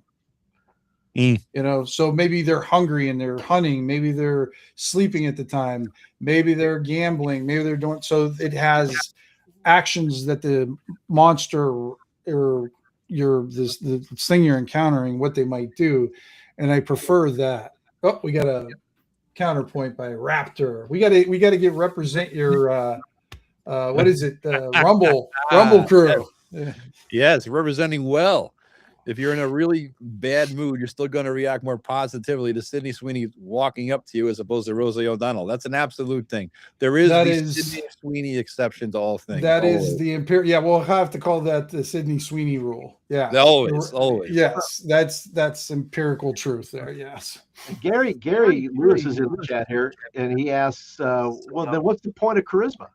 So maybe they're hungry and they're hunting, maybe they're sleeping at the time, maybe they're gambling, maybe they're doing, so it has actions that the monster or the thing you're encountering, what they might do. And I prefer that. Oh, we got a counterpoint by Raptor. We got to get represent your what is it? Rumble crew. Yes, representing well. If you're in a really bad mood, you're still going to react more positively to Sydney Sweeney walking up to you as opposed to Rosie O'Donnell. That's an absolute thing. There is Sydney Sweeney exception to all things. That is the imperial. Yeah, we'll have to call that the Sydney Sweeney rule. Yeah, always. Yes, that's empirical truth there. Yes. Gary Lewis is in the chat here, and he asks, "Well, then what's the point of charisma?"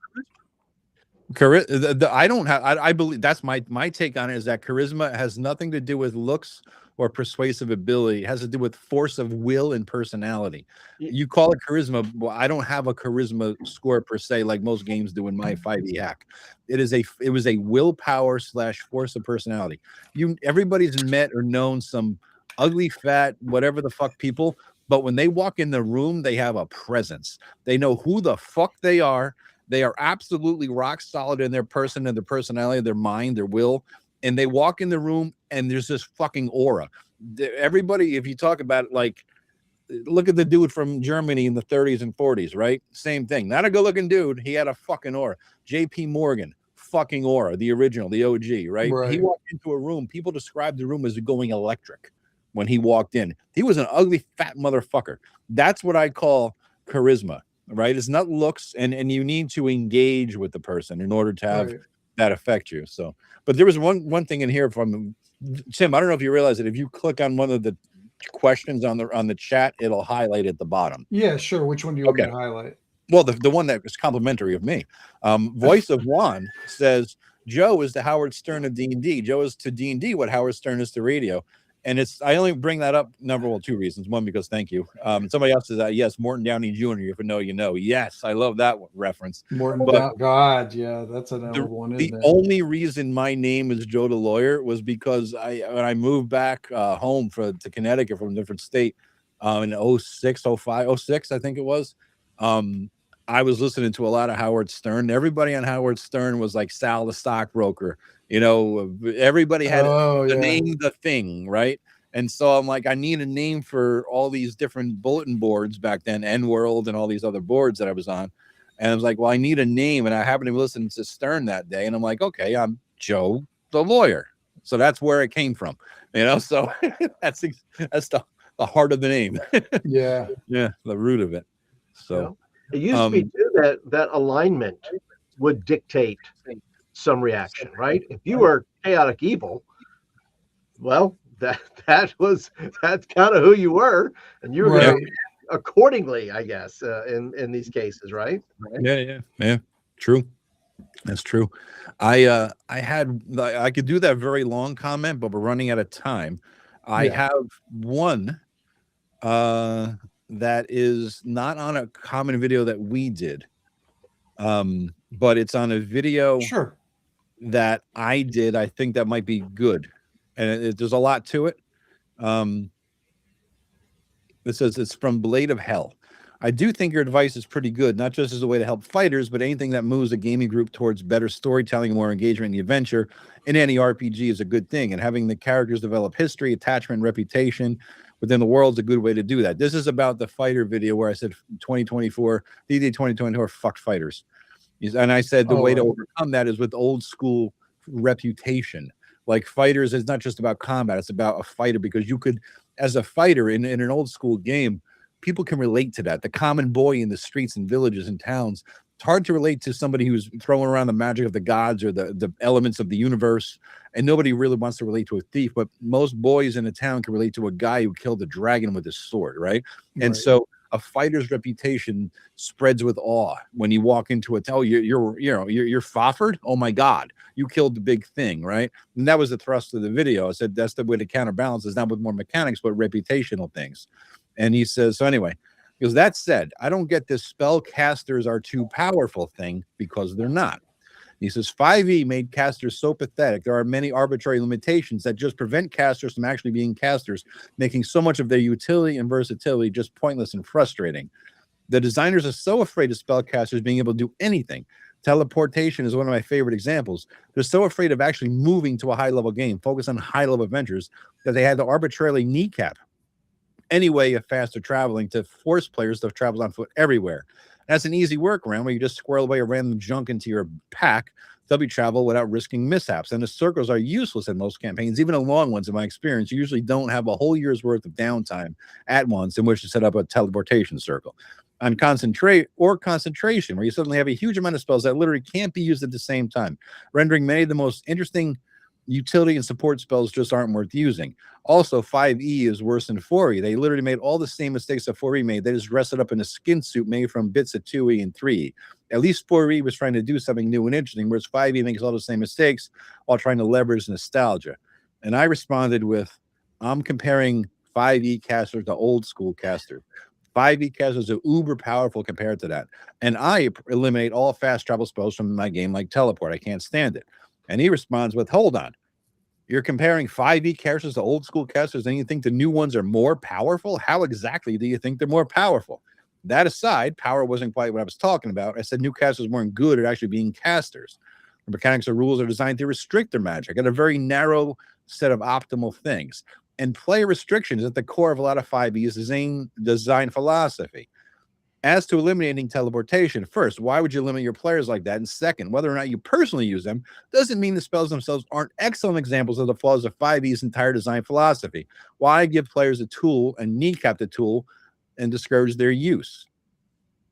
I believe that's my take on it, is that charisma has nothing to do with looks or persuasive ability. It has to do with force of will and personality. You call it charisma. Well, I don't have a charisma score per se, like most games do in my 5e hack. It was a willpower / force of personality. Everybody's met or known some ugly, fat, whatever the fuck people, but when they walk in the room, they have a presence. They know who the fuck they are. They are absolutely rock solid in their person and their personality, their mind, their will. And they walk in the room and there's this fucking aura. Everybody, if you talk about it, like look at the dude from Germany in the 30s and 40s, right? Same thing. Not a good-looking dude. He had a fucking aura. J.P. Morgan, fucking aura, the original, the OG, right? He walked into a room. People described the room as going electric when he walked in. He was an ugly, fat motherfucker. That's what I call charisma, right? It's not looks, and you need to engage with the person in order to have that affect you. So, but there was one thing in here from Tim. I don't know if you realize that if you click on one of the questions on the chat, it'll highlight at the bottom. Yeah, sure. Which one do you want me to highlight? Well, the one that is complimentary of me. Voice of Juan says Joe is the Howard Stern of D&D. Joe is to D&D what Howard Stern is to radio. And I only bring that up two reasons. One, because thank you. Somebody else says yes, Morton Downey Jr. If you know, you know. Yes, I love that reference. God, yeah, that's an old one. The only reason my name is Joe the Lawyer was because when I moved back home to Connecticut from a different state in 06, 05, 06, I think it was. I was listening to a lot of Howard Stern. Everybody on Howard Stern was like Sal the stockbroker. You know, everybody had the name, the thing, right? And so I'm like, I need a name for all these different bulletin boards back then, N-World and all these other boards that I was on. And I was like, well, I need a name. And I happened to be listening to Stern that day. And I'm like, okay, I'm Joe the Lawyer. So that's where it came from, you know? So that's the heart of the name. Yeah. Yeah, the root of it. So it used to be too that alignment would dictate some reaction, right? If you were chaotic evil, well, that's kind of who you were, and you were going to react accordingly, I guess, in these cases, right? Yeah. True. That's true. I could do that very long comment, but we're running out of time. I have one that is not on a common video that we did, but it's on a video that I did. I think that might be good, and there's a lot to it. It says it's from Blade of Hell. I do think your advice is pretty good, not just as a way to help fighters, but anything that moves a gaming group towards better storytelling and more engagement in the adventure in any RPG is a good thing. And having the characters develop history, attachment, reputation within the world is a good way to do that. This is about the fighter video where I said 2024, D-Day 2024, fuck fighters. And I said the way to overcome that is with old school reputation. Like fighters is not just about combat, it's about a fighter, because you could, as a fighter in an old school game, people can relate to that. The common boy in the streets and villages and towns. It's hard to relate to somebody who's throwing around the magic of the gods or the elements of the universe. And nobody really wants to relate to a thief, but most boys in a town can relate to a guy who killed a dragon with his sword, right? And so a fighter's reputation spreads with awe when you walk into a town. You're Fafard. Oh my God, you killed the big thing, right? And that was the thrust of the video. I said that's the way to counterbalance is not with more mechanics, but reputational things. And he says, so anyway, because that said, I don't get this spellcasters are too powerful thing, because they're not. He says 5e made casters so pathetic. There are many arbitrary limitations that just prevent casters from actually being casters, making so much of their utility and versatility just pointless and frustrating. The designers are so afraid of spellcasters being able to do anything. Teleportation is one of my favorite examples. They're so afraid of actually moving to a high-level game, focus on high-level adventures, that they had to arbitrarily kneecap any way of faster traveling to force players to travel on foot everywhere. That's an easy workaround where you just squirrel away a random junk into your pack to travel without risking mishaps. And the circles are useless in most campaigns, even the long ones. In my experience, you usually don't have a whole year's worth of downtime at once in which to set up a teleportation circle. On concentration, where you suddenly have a huge amount of spells that literally can't be used at the same time, rendering many of the most interesting utility and support spells just aren't worth using. Also, 5e is worse than 4e. They literally made all the same mistakes that 4e made. They just dressed it up in a skin suit made from bits of 2e and 3e. At least 4e was trying to do something new and interesting, whereas 5e makes all the same mistakes while trying to leverage nostalgia. And I responded with, I'm comparing 5e casters to old school casters. 5e casters are uber powerful compared to that. And I eliminate all fast travel spells from my game like teleport. I can't stand it. And he responds with, hold on. You're comparing 5e casters to old school casters, and you think the new ones are more powerful? How exactly do you think they're more powerful? That aside, power wasn't quite what I was talking about. I said new casters weren't good at actually being casters. The mechanics or rules are designed to restrict their magic at a very narrow set of optimal things. and player restrictions at the core of a lot of 5e's design philosophy. As to eliminating teleportation, first, why would you limit your players like that? And second, whether or not you personally use them doesn't mean the spells themselves aren't excellent examples of the flaws of 5e's entire design philosophy. Why give players a tool and kneecap the tool and discourage their use?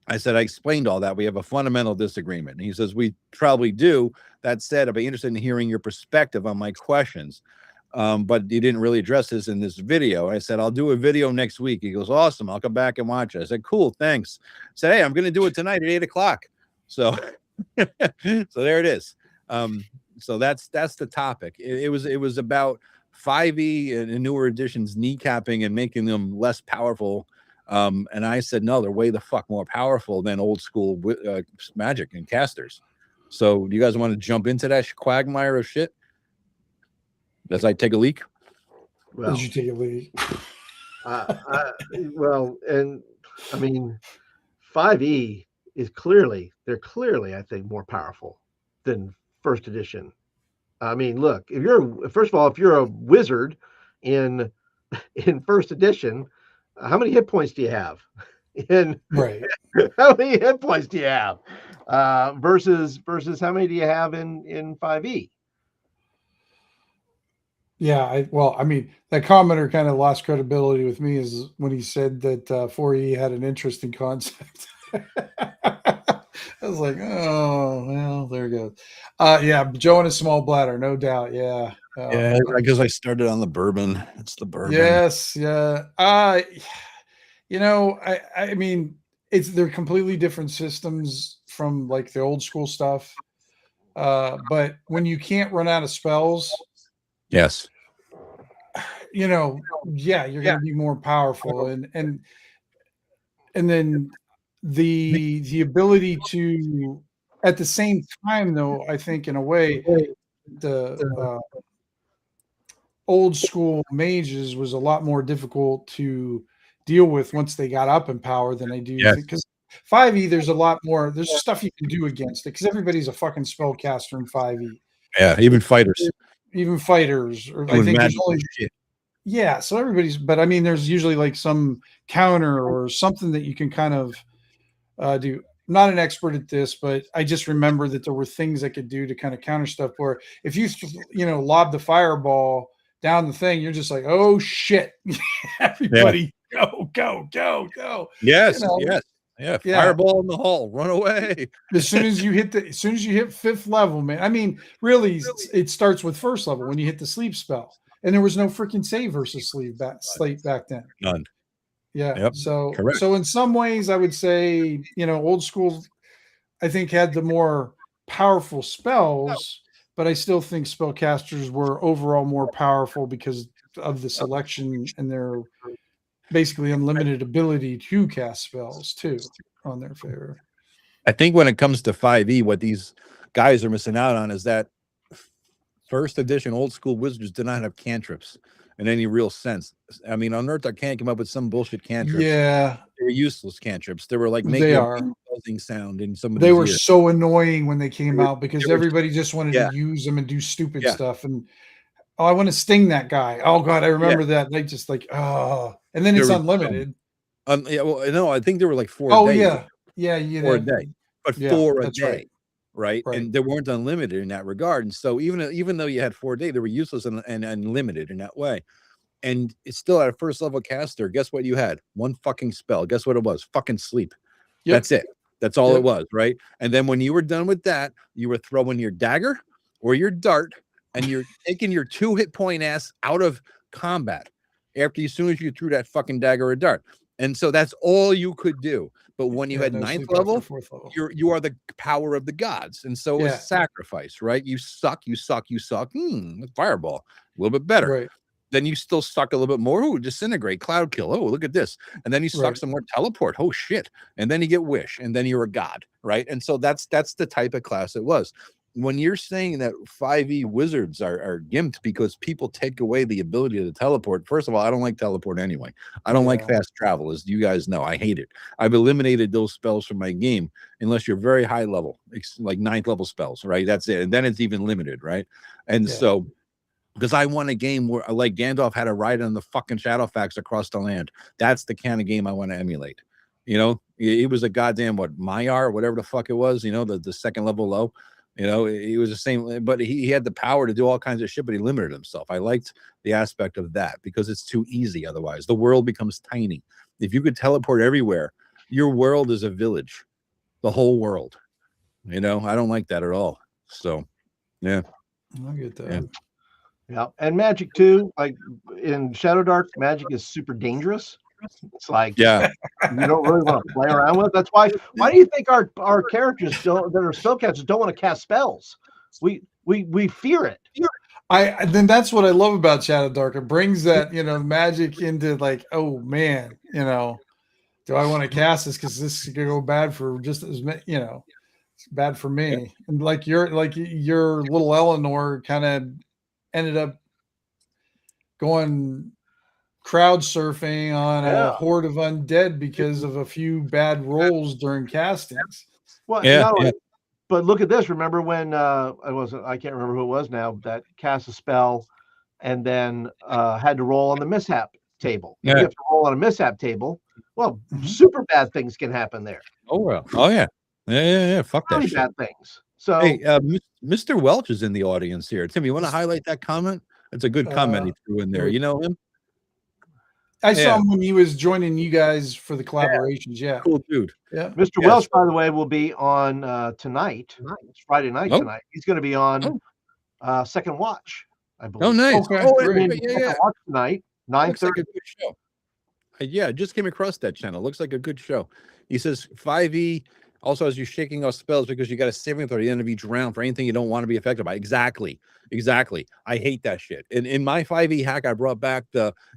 I said, I explained all that. We have a fundamental disagreement. And he says, we probably do. That said, I'd be interested in hearing your perspective on my questions. But he didn't really address this in this video. I said, I'll do a video next week. He goes, awesome. I'll come back and watch it. I said, cool, thanks. I said, hey, I'm going to do it tonight at 8 o'clock. So, so there it is. So that's the topic. It was about 5e and newer editions kneecapping and making them less powerful. And I said, no, they're way the fuck more powerful than old school Magic and casters. So do you guys want to jump into that quagmire of shit? As I take a leak? Well, as you take a leak. Well, and I mean, 5e is clearly, I think, more powerful than first edition. I mean, look, if you're a wizard in first edition, how many hit points do you have? Right. How many hit points do you have? Versus how many do you have in 5e? Yeah, I mean, that commenter kind of lost credibility with me is when he said that 4E had an interesting concept. I was like, oh, well, there it goes. Yeah, Joe and a small bladder, no doubt. Yeah. Yeah, because I started on the bourbon. It's the bourbon. Yes, yeah. You know, I mean, they're completely different systems from like the old school stuff. But when you can't run out of spells, yes, you know, yeah, you're going to be more powerful, and then the ability to, at the same time, though, I think in a way, the old school mages was a lot more difficult to deal with once they got up in power than I do because 5e there's a lot more. There's stuff you can do against it because everybody's a fucking spellcaster in 5e. Yeah, even fighters. Or I think there's only yeah. So everybody's, but I mean, there's usually like some counter or something that you can kind of do. I'm not an expert at this, but I just remember that there were things I could do to kind of counter stuff. Where if you lob the fireball down the thing, you're just like, oh shit, everybody go. Yes, yes. Yeah, fireball in the hall, run away. As soon as you hit 5th level, man. I mean, really, it starts with 1st level when you hit the sleep spell, and there was no freaking save versus sleep back then. None. Yeah. Yep. So in some ways, I would say old school, I think had the more powerful spells, but I still think spellcasters were overall more powerful because of the selection and their basically unlimited ability to cast spells too on their favor. I think when it comes to 5e, what these guys are missing out on is that first edition old school wizards did not have cantrips in any real sense. I mean, on Earth, I can't come up with some bullshit cantrips. Yeah, they were useless cantrips. They were like making a buzzing sound in some of they were so annoying when they came out because everybody just wanted to use them and do stupid stuff. And I want to sting that guy. Oh God, I remember that. They just like, and then it's unlimited. Yeah, well, no, I think there were like 4 days. Yeah, 4 a day, but 4 a day, right? And they weren't unlimited in that regard. And so even though you had 4 a day, they were useless and unlimited in that way. And it's still at a 1st level caster. Guess what you had? One fucking spell. Guess what it was? Fucking sleep. Yep. That's it. That's all it was, right? And then when you were done with that, you were throwing your dagger or your dart, and you're taking your 2 hit point ass out of combat as soon as you threw that fucking dagger or dart. And so that's all you could do. But when you had 9th level, you are the power of the gods. And so it's sacrifice, right? You suck. Fireball, a little bit better. Right. Then you still suck a little bit more. Oh, disintegrate, cloud kill. Oh, look at this. And then you suck some more teleport. Oh shit. And then you get wish. And then you're a god, right? And so that's the type of class it was. When you're saying that 5e wizards are gimped because people take away the ability to teleport, first of all, I don't like teleport anyway. I don't like fast travel, as you guys know. I hate it. I've eliminated those spells from my game unless you're very high level, like 9th level spells, right? That's it. And then it's even limited, right? And so because I want a game where like Gandalf had a ride on the fucking Shadowfax across the land. That's the kind of game I want to emulate. You know, he was a goddamn Maiar, whatever the fuck it was. You know, the second level low. You know, he was the same, but he had the power to do all kinds of shit, but he limited himself. I liked the aspect of that because it's too easy. Otherwise, the world becomes tiny. If you could teleport everywhere, your world is a village, the whole world. You know, I don't like that at all. So, yeah, I get that. Yeah, and Magic too. Like in Shadow Dark, Magic is super dangerous. It's like, yeah, you don't really want to play around with. That's why. Why do you think our characters that are spellcasters don't want to cast spells? We fear it. Then that's what I love about Shadow Dark. It brings that, you know, magic into like, oh man, you know, do I want to cast this because this could go bad for just as many, you know, it's bad for me. Yeah. And like your little Eleanor kind of ended up going crowd surfing on a horde of undead because of a few bad rolls during castings. Well, but look at this. Remember when I can't remember who it was now that cast a spell and then had to roll on the mishap table. Yeah. You have to roll on a mishap table. Well, super bad things can happen there. Oh well. Oh yeah. Yeah. Fuck that. Really bad things. So hey, Mr. Welch is in the audience here. Tim, you want to highlight that comment? It's a good comment he threw in there. You know him? I saw him when he was joining you guys for the collaborations. Yeah. Cool dude. Yeah. Mr. Welch, by the way, will be on tonight. It's Friday night tonight. He's going to be on Second Watch, I believe. Oh, nice. Okay. Yeah. Watch tonight, 9:30. Like a good show. Yeah, just came across that channel. Looks like a good show. He says 5e also has you shaking off spells because you got a saving throw at the end of each round for anything you don't want to be affected by. Exactly. I hate that shit. In my 5e hack, I brought back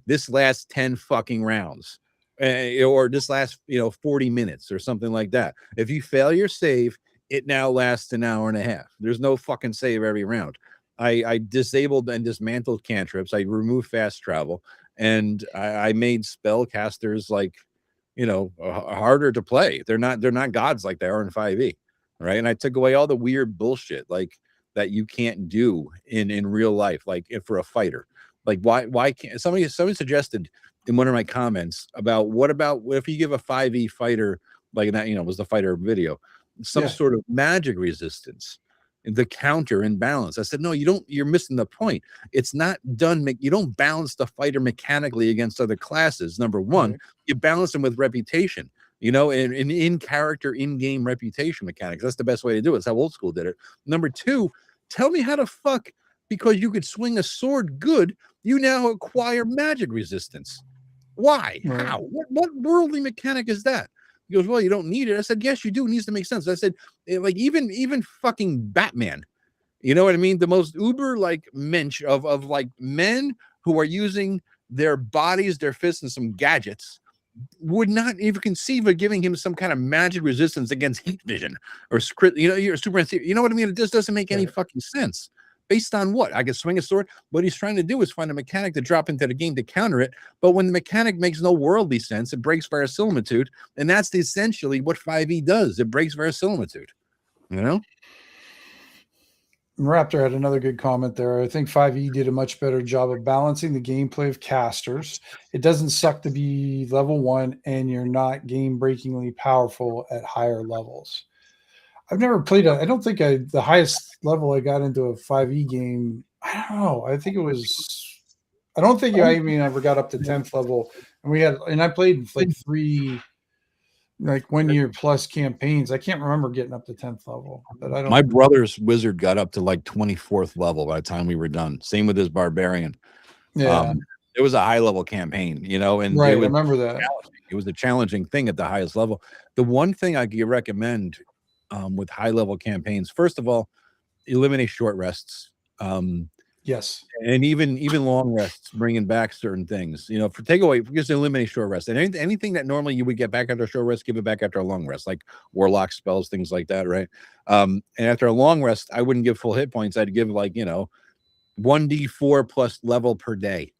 this last 10 fucking rounds, or this last 40 minutes or something like that. If you fail your save, it now lasts an hour and a half. There's no fucking save every round. I disabled and dismantled cantrips. I removed fast travel, and I made spellcasters like harder to play. They're not gods like they are in 5e, right? And I took away all the weird bullshit like that you can't do in real life, like for a fighter. Like why can't somebody suggested in one of my comments about what if you give a 5e fighter like that, was the fighter video, some sort of magic resistance, the counter and balance. I said, no, you don't. You're missing the point. It's not done. You don't balance the fighter mechanically against other classes. Number one, you balance them with reputation, and in character, in-game reputation mechanics. That's the best way to do it. It's how old school did it. Number two, tell me how to fuck, because you could swing a sword good, you now acquire magic resistance. Why? Right. How? What worldly mechanic is that? He goes, well, you don't need it. I said, yes, you do. It needs to make sense. I said, like, even fucking Batman, you know what I mean? The most uber like mensch of like men who are using their bodies, their fists, and some gadgets would not even conceive of giving him some kind of magic resistance against heat vision or script. You're super. You know what I mean? It just doesn't make any fucking sense. Based on what? I can swing a sword. What he's trying to do is find a mechanic to drop into the game to counter it. But when the mechanic makes no worldly sense, it breaks verisimilitude. And that's essentially what 5e does. It breaks verisimilitude. Raptor had another good comment there. I think 5e did a much better job of balancing the gameplay of casters. It doesn't suck to be level 1, and you're not game-breakingly powerful at higher levels. I've never played I don't think the highest level I got into a 5e game, I don't know. I don't think I even ever got up to 10th level. And I played like 3 like 1 year plus campaigns. I can't remember getting up to 10th level. But I don't. My brother's wizard got up to like 24th level by the time we were done. Same with his barbarian. Yeah. It was a high level campaign, and right, I remember that. It was a challenging thing at the highest level. The one thing I could recommend with high level campaigns, first of all, eliminate short rests. Yes, and even long rests, bringing back certain things. For takeaway, just eliminate short rests, and anything that normally you would get back after a short rest, give it back after a long rest, like warlock spells, things like that, right? And after a long rest, I wouldn't give full hit points. I'd give 1d4 plus level per day.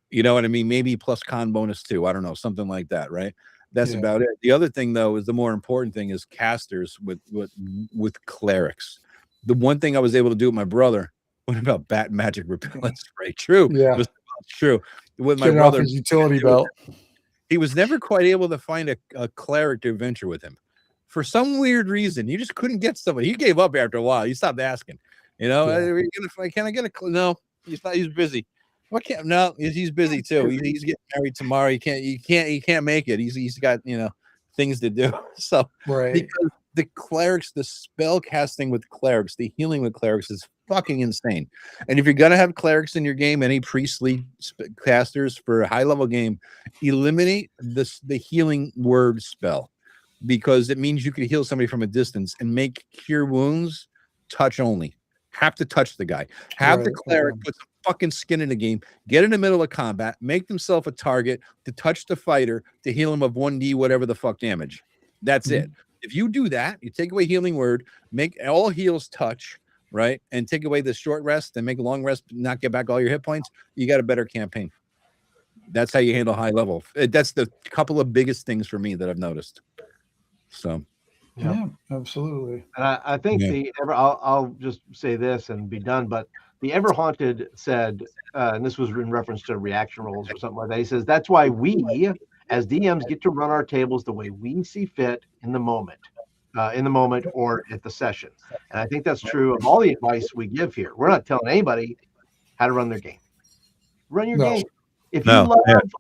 You know what I mean? Maybe plus con bonus too. I don't know, something like that, right? That's about it. The other thing, though, is the more important thing is casters with clerics. The one thing I was able to do with my brother What about bat magic repellent spray? True. Yeah. True. With my Get brother, off his utility belt. he was never quite able to find a cleric to adventure with him. For some weird reason, you just couldn't get somebody. He gave up after a while. He stopped asking. You know, can I get a no? He's not. He's busy. What can't? No, he's busy too. He's getting married tomorrow. He can't make it. He's got things to do. So because the clerics, the spell casting with clerics, the healing with clerics is fucking insane. And if you're gonna have clerics in your game, any priestly casters for a high level game, eliminate the healing word spell, because it means you can heal somebody from a distance and make cure wounds touch only. Have to touch the guy. Have the cleric put some fucking skin in the game, get in the middle of combat, make themselves a target to touch the fighter to heal him of 1d whatever the fuck damage. That's it. If you do that, you take away healing word, make all heals touch, right? And take away the short rest and make a long rest, not get back all your hit points, you got a better campaign. That's how you handle high level. That's the couple of biggest things for me that I've noticed. So yeah, absolutely. And I think I'll just say this and be done, but the Ever Haunted said, and this was in reference to reaction rolls or something like that. He says, that's why we as DMs get to run our tables the way we see fit in the moment or at the session. And I think that's true of all the advice we give here. We're not telling anybody how to run their game. Run your game. If you love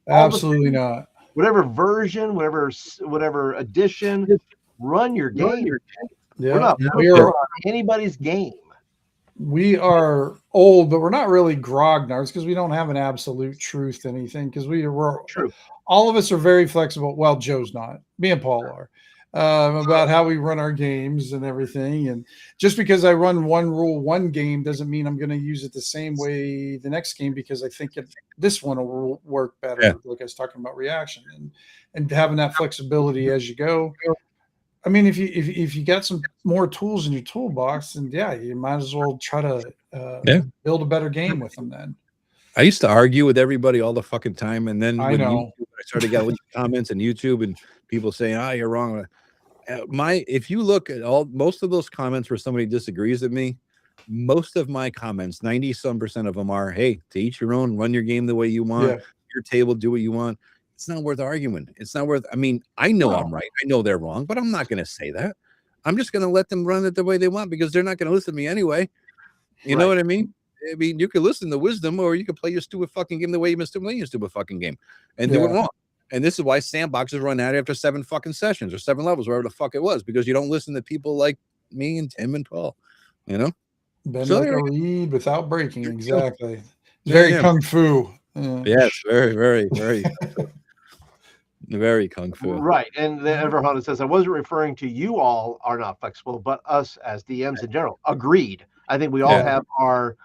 absolutely not. Whatever version, whatever edition, run your game. Yeah. We're not on anybody's game. We are old, but we're not really grognards because we don't have an absolute truth to anything, because we're true. All of us are very flexible. Well, Joe's not. Me and Paul are. About how we run our games and everything. And just because I run one rule, one game, doesn't mean I'm going to use it the same way the next game, because I think this one will work better. Yeah. Like I was talking about reaction and having that flexibility as you go. I mean, if you got some more tools in your toolbox, then you might as well try to build a better game with them then. I used to argue with everybody all the fucking time, and then I started getting comments on YouTube and people saying, you're wrong. If you look at most of those comments where somebody disagrees with me, most of my comments, 90% of them are, hey, to each your own, run your game the way you want, your table, do what you want. It's not worth arguing. It's not worth, I know I'm right. I know they're wrong, but I'm not going to say that. I'm just going to let them run it the way they want, because they're not going to listen to me anyway. You know what I mean? You could listen to wisdom, or you could play your stupid fucking game the way you must play your stupid fucking game and do it wrong. And this is why sandboxes run out after 7 fucking sessions or 7 levels, wherever the fuck it was, because you don't listen to people like me and Tim and Paul, Bend like a reed without breaking. Exactly. Very kung fu. Yes, very, very, very. Very kung fu. Right. And the Ever Haunted says, I wasn't referring to you all are not flexible, but us as DMs in general. Agreed. I think we all have our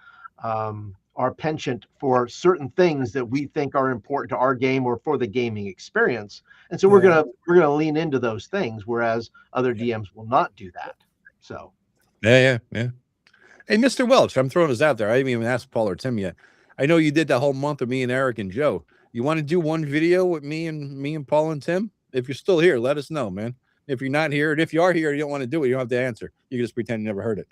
penchant for certain things that we think are important to our game or for the gaming experience. And so we're gonna lean into those things, whereas other DMs will not do that. So yeah. Hey, Mr. Welch, I'm throwing this out there. I haven't even asked Paul or Tim yet. I know you did that whole month with me and Eric and Joe. You want to do one video with me and Paul and Tim? If you're still here, let us know, man. If you're not here, and if you are here and you don't want to do it, you don't have to answer. You can just pretend you never heard it,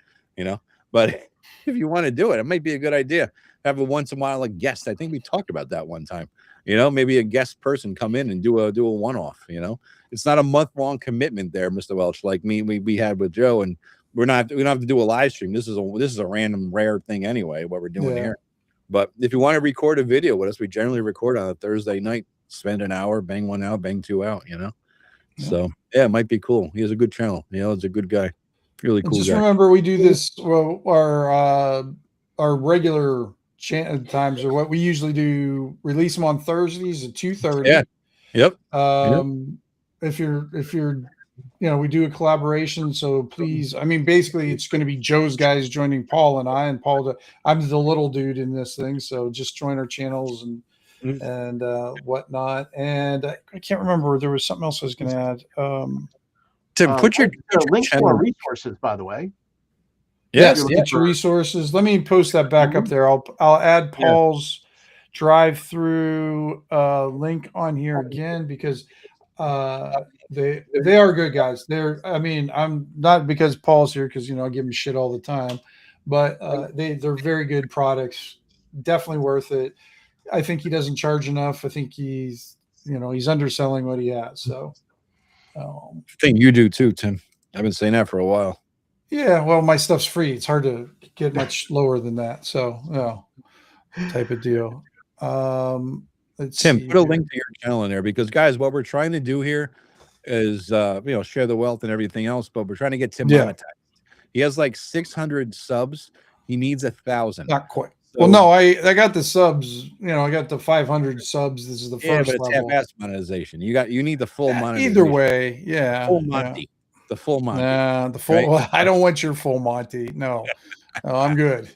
But if you want to do it might be a good idea. Have a once in a while a guest. I think we talked about that one time. Maybe a guest person come in and do a one-off. It's not a month-long commitment there, Mr. Welch, like we had with Joe, and we don't have to do a live stream. This is a random rare thing anyway, what we're doing here. But if you want to record a video with us, we generally record on a Thursday night, spend an hour, bang one out, bang two out, So it might be cool. He has a good channel. He's a good guy. Really cool. Just remember, we do this. Well, our regular times are what we usually do. Release them on Thursdays at 2:30. Yeah. Yep. If you're, we do a collaboration. So please, basically, it's going to be Joe's guys joining Paul and I, and I'm the little dude in this thing. So just join our channels and whatnot. And I can't remember. There was something else I was going to add. Tim, put your link to our resources, by the way. Yes, get your resources. Let me post that back up there. I'll add Paul's drive-through link on here again, because they are good guys. I'm not, because Paul's here, because I give him shit all the time, but they're very good products. Definitely worth it. I think he doesn't charge enough. I think he's underselling what he has. So I think you do too, Tim. I've been saying that for a while. Yeah, well, my stuff's free. It's hard to get much lower than that. So, type of deal. Tim, put a link to your channel in there because, guys, what we're trying to do here is, share the wealth and everything else, but we're trying to get Tim monetized. He has like 600 subs. He needs 1,000. Not quite. So, well, no, I got the subs. I got the 500 subs. This is the first but it's half-ass monetization. You need the full monetization. Either way, full Monty. The full Monty. The full. Right? Well, I don't want your full Monty. No, I'm good.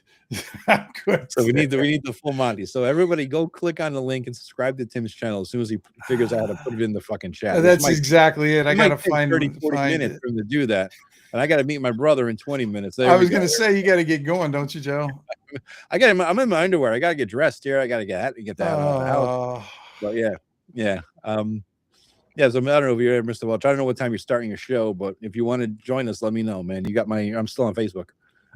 I'm good. So we need the full Monty. So everybody, go click on the link and subscribe to Tim's channel as soon as he figures out how to put it in the fucking chat. That's exactly it. I gotta find 30-40 minutes for him to do that, and I got to meet my brother in 20 minutes. I was gonna say you got to get going, don't you, Joe? I'm in my underwear. I got to get dressed here. I got to get that out of the house. But yeah. Yeah, so I don't know if you're here, Mr. Welch. I don't know what time you're starting your show, but if you want to join us, let me know, man. You got I'm still on Facebook.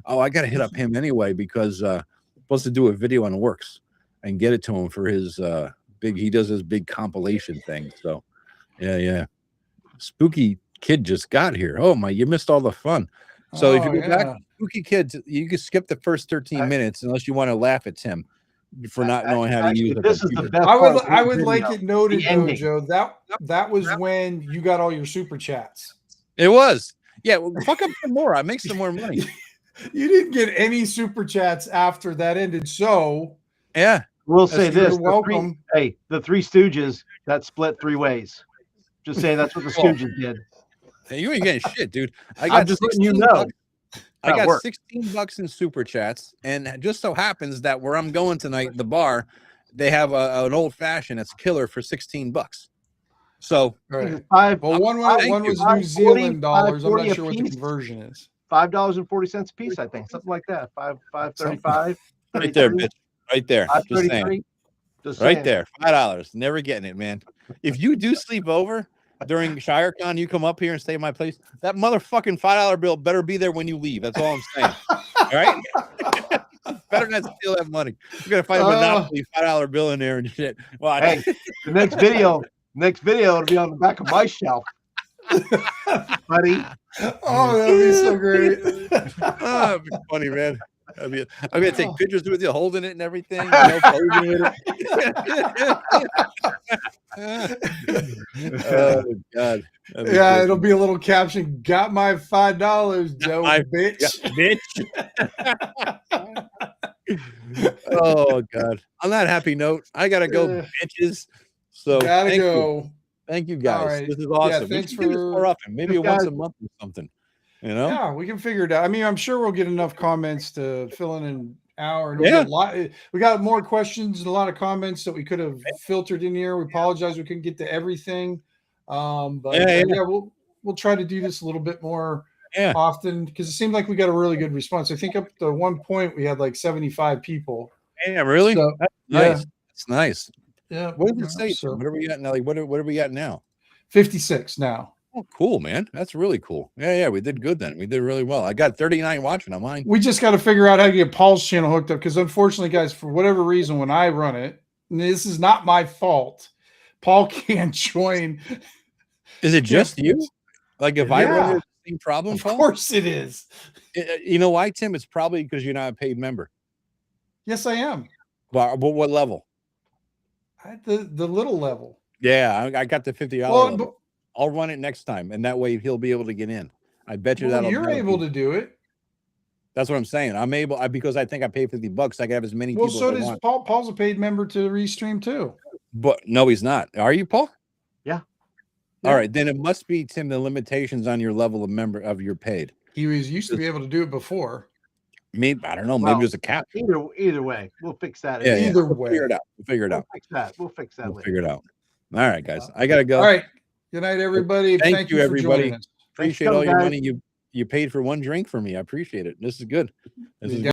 Oh, I got to hit up him anyway because I'm supposed to do a video on Works and get it to him for his he does his big compilation thing. So, yeah. Spooky Kid just got here. Oh, you missed all the fun. So if you go back to Spooky Kid, you can skip the first 13 minutes unless you want to laugh at Tim for not knowing how to use it. This is the best. I would like it noted, though, Joe. That was when you got all your super chats. It was. Yeah, well, fuck up some more. I make some more money. You didn't get any super chats after that ended. So yeah, we'll say this. Welcome. The Three Stooges that split 3 ways. Just say that's what the Stooges did. Hey, you ain't getting shit, dude. I'm just letting you know. I got $16 in super chats, and it just so happens that where I'm going tonight, the bar, they have an old fashioned that's killer for $16. So one was New Zealand dollars. I'm not sure what the conversion is. $5.40 a piece, I think, something like that. $5.35. Right there, bitch. Right there. Just saying. Right there. $5. Never getting it, man. If you do sleep over during ShireCon, you come up here and stay at my place. That motherfucking $5 bill better be there when you leave. That's all I'm saying. All right. Better not steal that money. You're gonna find a Monopoly $5 bill in there and shit. Well, hey, the next video will be on the back of my shelf, buddy. Oh, that'd be so great. That'd be funny, man. I'm gonna take pictures with you holding it and everything. Posing with it. Oh God. Yeah, it'll be a little caption. Got my $5, Joe, bitch. Oh God. On that happy note, I gotta go, bitches. So gotta go. Thank you guys. Right. This is awesome. Yeah, thanks for more often. Maybe once a month or something. Yeah, we can figure it out. I mean, I'm sure we'll get enough comments to fill in an hour. And we got more questions and a lot of comments that we could have filtered in here. We apologize we couldn't get to everything. We'll try to do this a little bit more often because it seemed like we got a really good response. I think up to one point we had like 75 people. Yeah, really? So, that's nice. It's nice. Yeah. What did it say? So, what are we at now? Like, what are we at now? 56 now. Oh, cool, man. That's really cool. Yeah, we did good then. We did really well. I got 39 watching on mine. We just got to figure out how to get Paul's channel hooked up because unfortunately, guys, for whatever reason, when I run it, and this is not my fault, Paul can't join. Is it just you? Like if I run the same problem? Of course it is. You know why, Tim? It's probably because you're not a paid member. Yes, I am. But what level? At the little level. Yeah, I got the $50 level. I'll run it next time, and that way he'll be able to get in. I bet you you're able to do it. That's what I'm saying. I'm able because I think I pay $50. I can have as many people. Well, so does Paul. Paul's a paid member to Restream too. But no, he's not. Are you, Paul? Yeah. All right, then it must be, Tim, the limitations on your level of member of your paid. He used to be able to do it before. Maybe I don't know. Maybe there's a cap. Either way, we'll fix that. Yeah, either way, we'll figure it out. We'll figure it out. We'll fix that. We'll figure it out. All right, guys. I gotta go. All right. Good night, everybody. Thank you, everybody. For appreciate all your money you paid for one drink for me. I appreciate it. This is good. This is good.